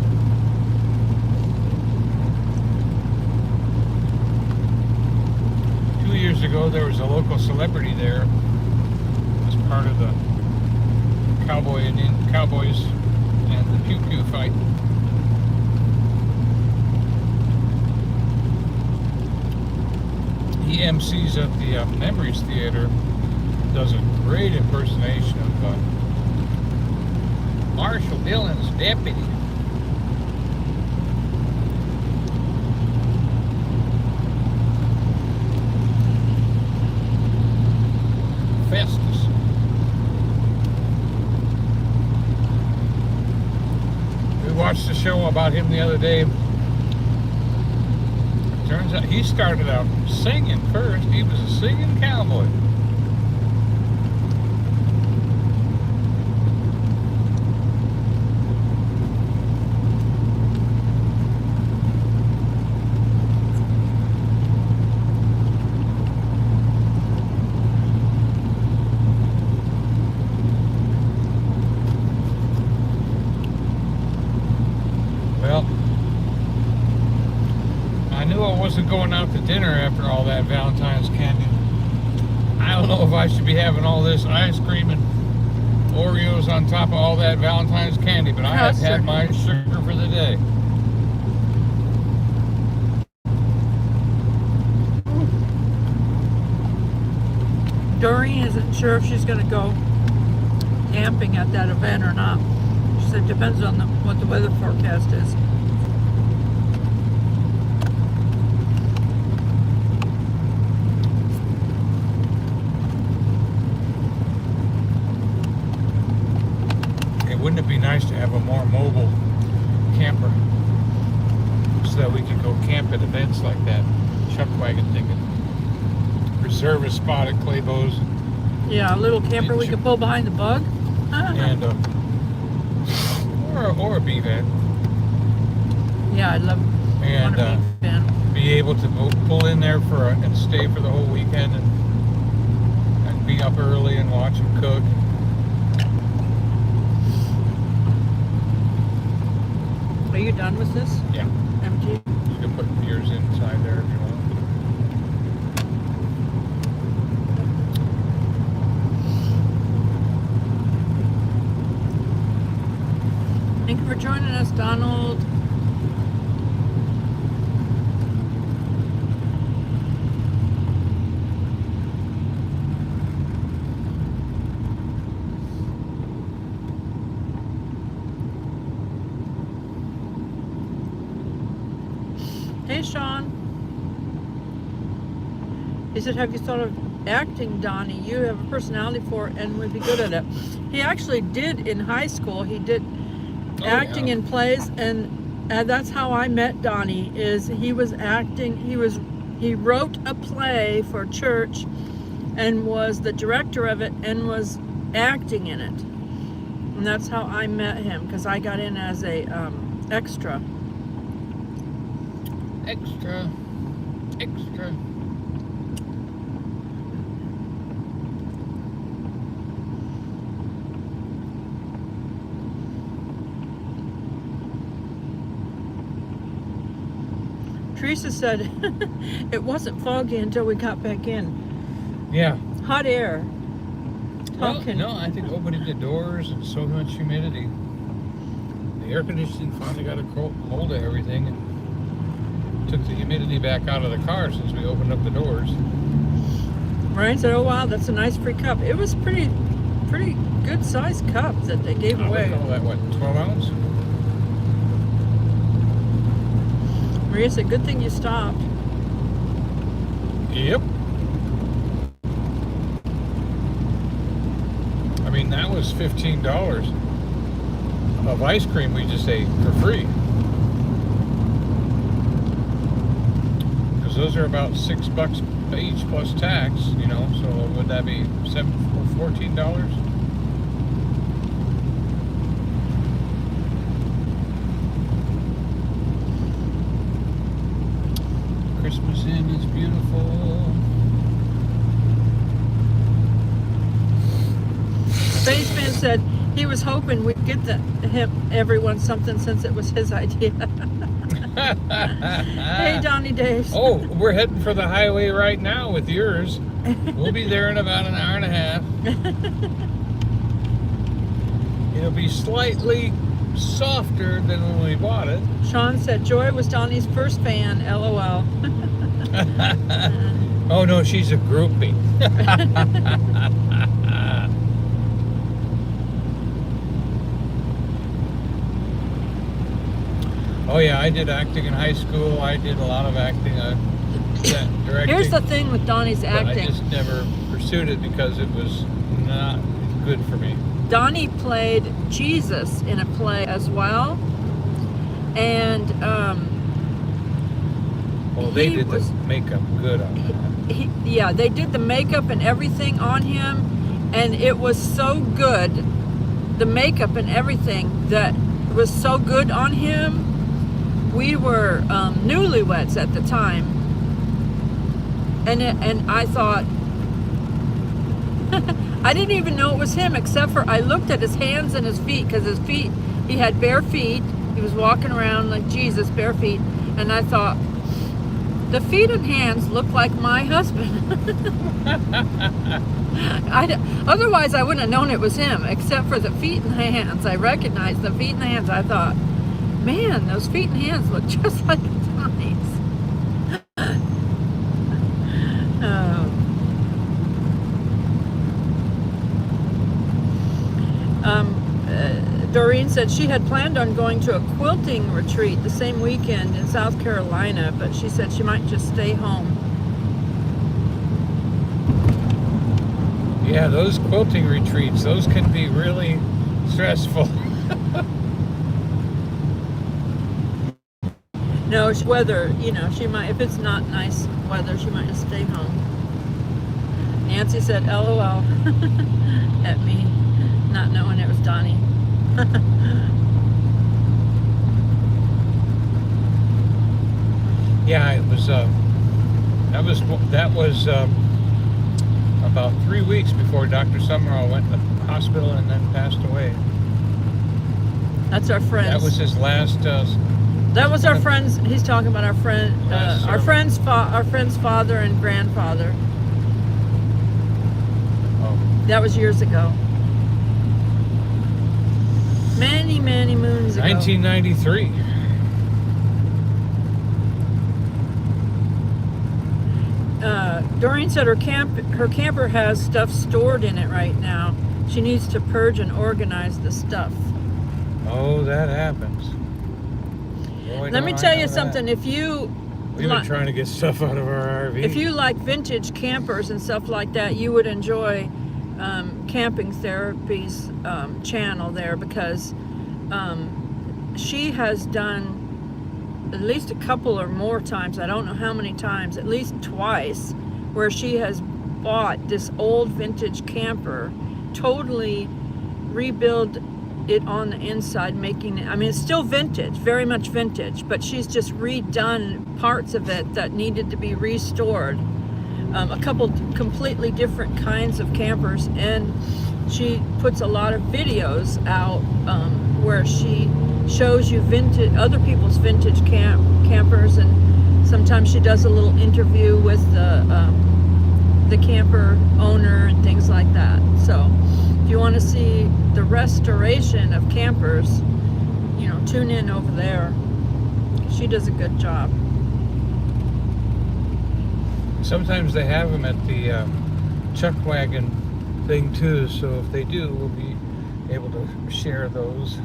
Years ago, there was a local celebrity there as part of the Cowboys and the Pew Pew fight. He MCs at the Memories Theater, does a great impersonation of Marshall Dillon's deputy. Festus. We watched a show about him the other day. It turns out he started out singing first. He was a singing cowboy. Going out to dinner after all that Valentine's candy. I don't know if I should be having all this ice cream and Oreos on top of all that Valentine's candy, but I have had my sugar for the day. Doreen isn't sure if she's going to go camping at that event or not. She said it depends on what the weather forecast is. Wouldn't it be nice to have a more mobile camper so that we could go camp at events like that chuck wagon thing and reserve a spot at Claybo's? Yeah, a little camper we could pull behind the bug. And or a bee van. Yeah, I'd love and a bee van. Be able to pull in there and stay for the whole weekend and be up early and watch them cook. Are you done with this? Yeah. Empty? You can put yours inside there if you want. Thank you for joining us, Donald. Hey, Sean. He said, have you thought of acting, Donnie? You have a personality for it and would be good at it. He actually did in high school. He did acting in plays, and that's how I met Donnie. Is he was acting. He wrote a play for church and was the director of it and was acting in it. And that's how I met him, because I got in as a extra. Extra. Teresa said it wasn't foggy until we got back in. Yeah. Hot air. Well, talking. no, I think opening the doors and so much humidity. The air conditioning finally got a hold of everything and took the humidity back out of the car since we opened up the doors. Ryan said, "Oh wow, that's a nice free cup." It was pretty good sized cup that they gave I away. would call that, what, 12 ounce? Maria said, "Good thing you stopped." Yep. I mean, that was $15 of ice cream we just ate for free. Because those are about $6 each plus tax, you know, so would that be $14? Christmas Inn is beautiful. Spaceman said he was hoping we'd get everyone something since it was his idea. Hey, Donny Daves. Oh, we're heading for the highway right now with yours. We'll be there in about an hour and a half. It'll be slightly softer than when we bought it. Sean said Joy was Donny's first fan. LOL. Oh no, she's a groupie. Oh yeah, I did acting in high school. I did a lot of acting, directing. Here's the thing with Donny's but acting. I just never pursued it because it was not good for me. Donny played Jesus in a play as well, and Well, they he did was- the makeup good on that. they did the makeup and everything on him, and it was so good. The makeup and everything that was so good on him. We were newlyweds at the time, and I thought I didn't even know it was him, except for I looked at his hands and his feet, because his feet, he had bare feet. He was walking around like Jesus, bare feet, and I thought the feet and hands look like my husband. Otherwise, I wouldn't have known it was him, except for the feet and hands. I recognized the feet and hands. I thought, man, those feet and hands look just like Donny's. Doreen said she had planned on going to a quilting retreat the same weekend in South Carolina, but she said she might just stay home. Yeah, those quilting retreats, those can be really stressful. No, weather, she might, if it's not nice weather, she might just stay home. Nancy said LOL at me, not knowing it was Donny. Yeah, it was, that was about 3 weeks before Dr. Summerall went to the hospital and then passed away. That's our friends. That was his last, that was our friends. He's talking about our friend, our friend's father and grandfather. oh, That was years ago. Many, many moons ago. 1993. Doreen said her camper has stuff stored in it right now. She needs to purge and organize the stuff. Oh, that happens. Boy, Let me don't I tell know you that. something. If you We've been trying to get stuff out of our RV. If you like vintage campers and stuff like that, you would enjoy Camping Therapy's channel there, because she has done at least a couple or more times, I don't know how many times, at least twice, where she has bought this old vintage camper, totally rebuild it on the inside, making it, I mean, it's still vintage, very much vintage, but she's just redone parts of it that needed to be restored. A couple completely different kinds of campers, and she puts a lot of videos out where she shows you other people's vintage campers, and sometimes she does a little interview with the the camper owner and things like that. So if you want to see the restoration of campers, you know, tune in over there. She does a good job. Sometimes they have them at the chuck wagon thing too, so if they do, we'll be able to share those.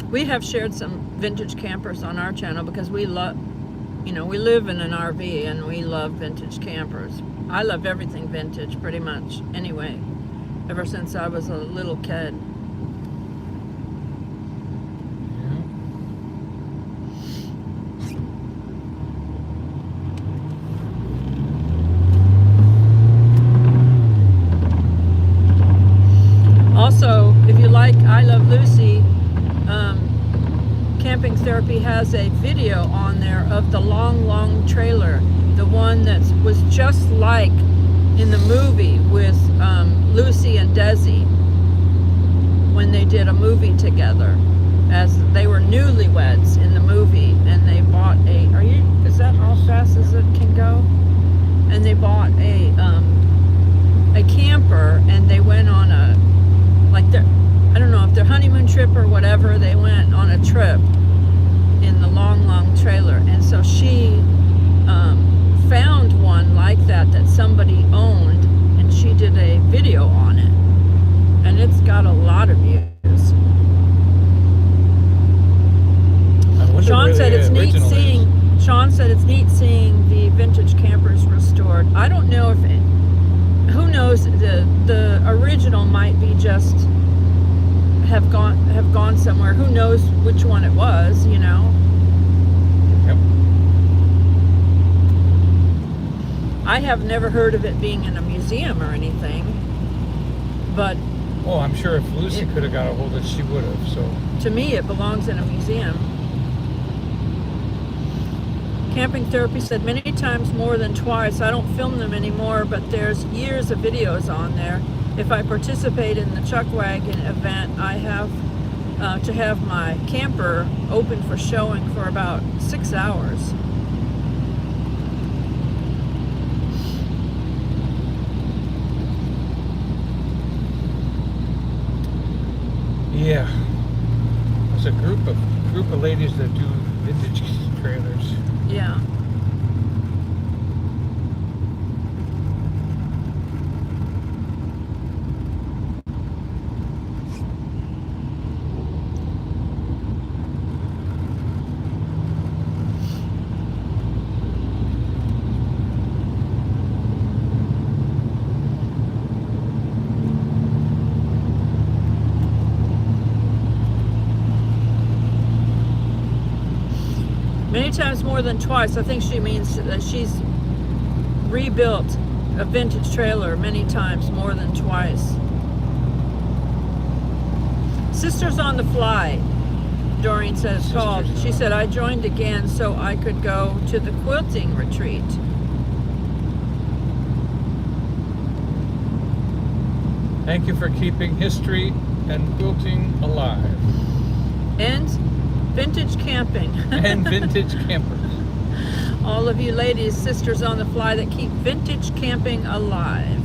We have shared some vintage campers on our channel because we love, you know, we live in an RV and we love vintage campers. I love everything vintage pretty much anyway, ever since I was a little kid. Also, if you like I Love Lucy, Camping Therapy has a video on there of the long trailer, the one that was just like in the movie with Lucy and Desi when they did a movie together, as they were newlyweds in the movie, and they bought a, is that how fast as it can go? And they bought a camper, and they went on a, like their, I don't know if their honeymoon trip or whatever, they went on a trip in the long trailer. And so she found one like that somebody owned, and she did a video on it, and it's got a lot of views. Sean said it's neat seeing. Sean said it's neat seeing the vintage campers restored. I don't know if it, who knows, the original might be just have gone somewhere. Who knows which one it was, you know? Yep. I have never heard of it being in a museum or anything, but Oh, I'm sure if Lucy could have got a hold of it, she would have. So to me, it belongs in a museum. Camping Therapy said many times more than twice. I don't film them anymore, but there's years of videos on there. If I participate in the Chuck Wagon event, I have to have my camper open for showing for about 6 hours. yeah, there's a group of ladies that do vintage trailers. Yeah. Many times more than twice. I think she means that she's rebuilt a vintage trailer many times more than twice. Sisters on the Fly, Doreen says, called. She said, I joined again so I could go to the quilting retreat. Thank you for keeping history and quilting alive. And vintage camping. And vintage campers. All of you ladies, sisters on the fly, that keep vintage camping alive.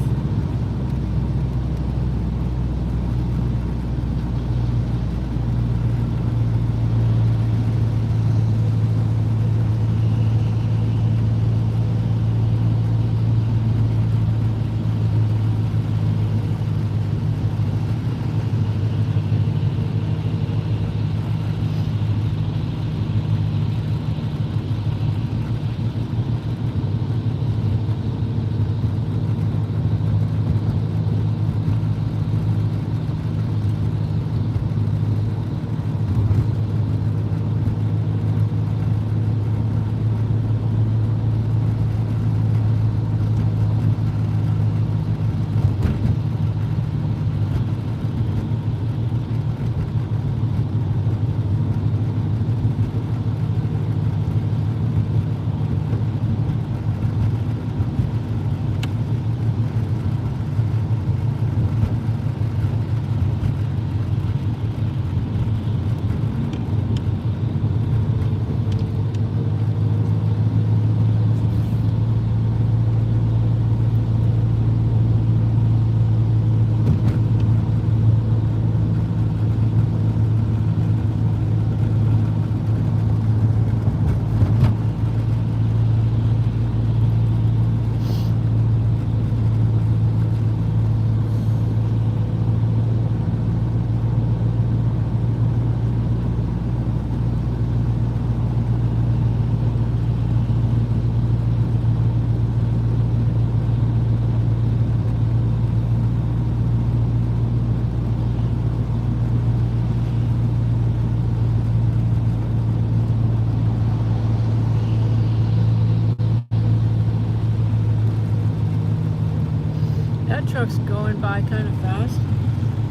That truck's going by kind of fast.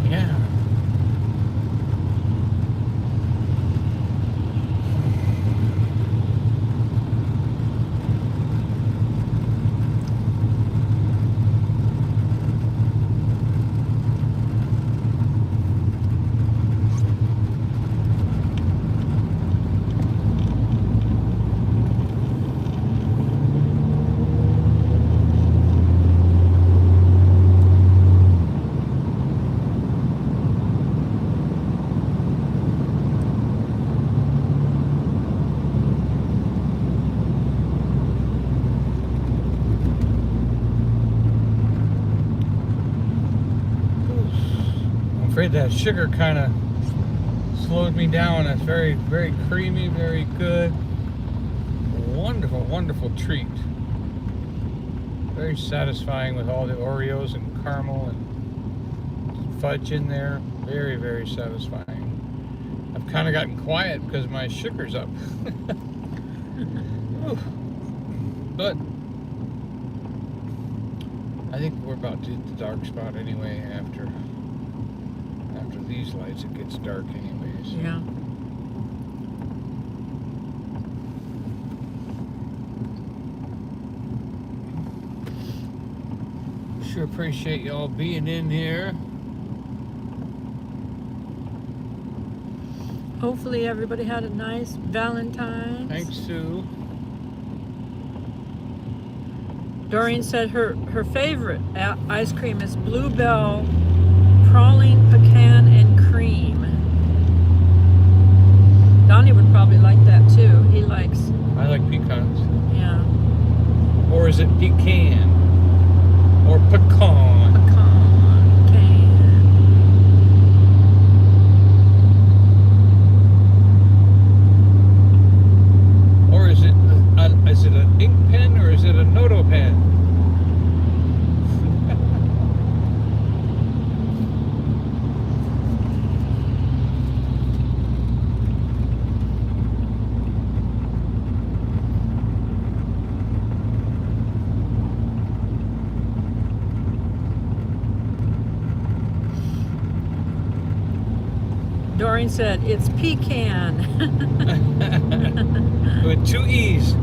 Yeah. I'm afraid that sugar kind of slowed me down. It's very, very creamy, very good. Wonderful, wonderful treat. Very satisfying with all the Oreos and caramel and fudge in there. Very, very satisfying. I've kind of gotten quiet because my sugar's up. Oof. But I think we're about to hit the dark spot anyway. After these lights, it gets dark anyways. Yeah. Sure appreciate y'all being in here. Hopefully everybody had a nice Valentine's. Thanks, Sue. Doreen said her favorite ice cream is Bluebell Crawling Pecan and Cream. Donnie would probably like that too. He likes... I like pecans. Yeah. Or is it pecan? Or pecan? Pecan. Or is it an ink pen or is it a noto pen? Doreen said it's pecan. With 2 E's.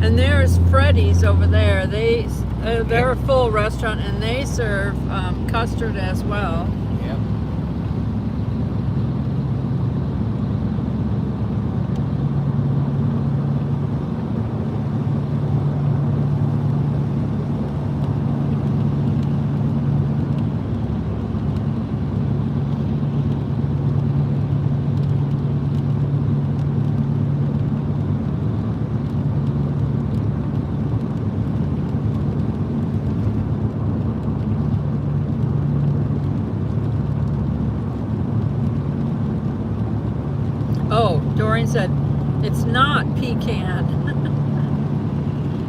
And there's Freddy's over there. They're a full restaurant and they serve custard as well. Yep. Oh, Doreen said it's not pecan.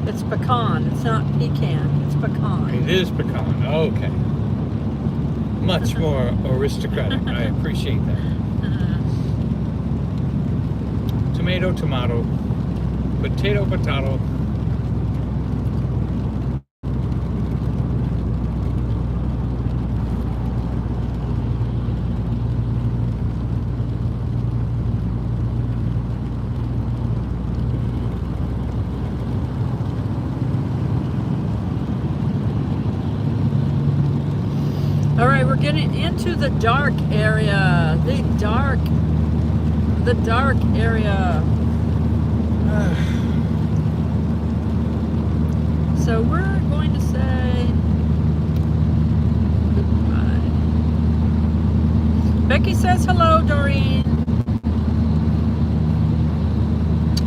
It's pecan. It's not pecan. It's pecan. It is pecan. Okay. Much more aristocratic. I appreciate that. Tomato, tomato. Potato, potato. All right, we're getting into the dark area. The dark area. So we're going to say goodbye. Becky says hello, Doreen.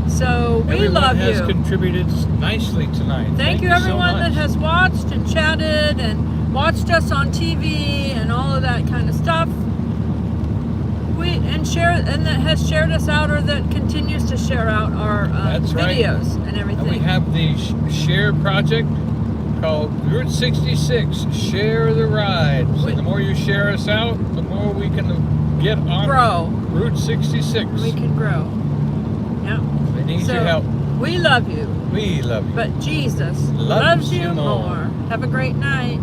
So we Everyone love has you. Contributed nicely tonight. Thank you so everyone that much. has watched and chatted and watched us on TV and all of that kind of stuff. That has shared us out or that continues to share out our That's right. videos and everything. And we have the share project called Route 66. Share the ride. So the more you share us out, the more we can get on grow. Route 66. We can grow. Yeah. We need So, your help. We love you, We love you. but Jesus Loves loves you you more. more. Have a great night.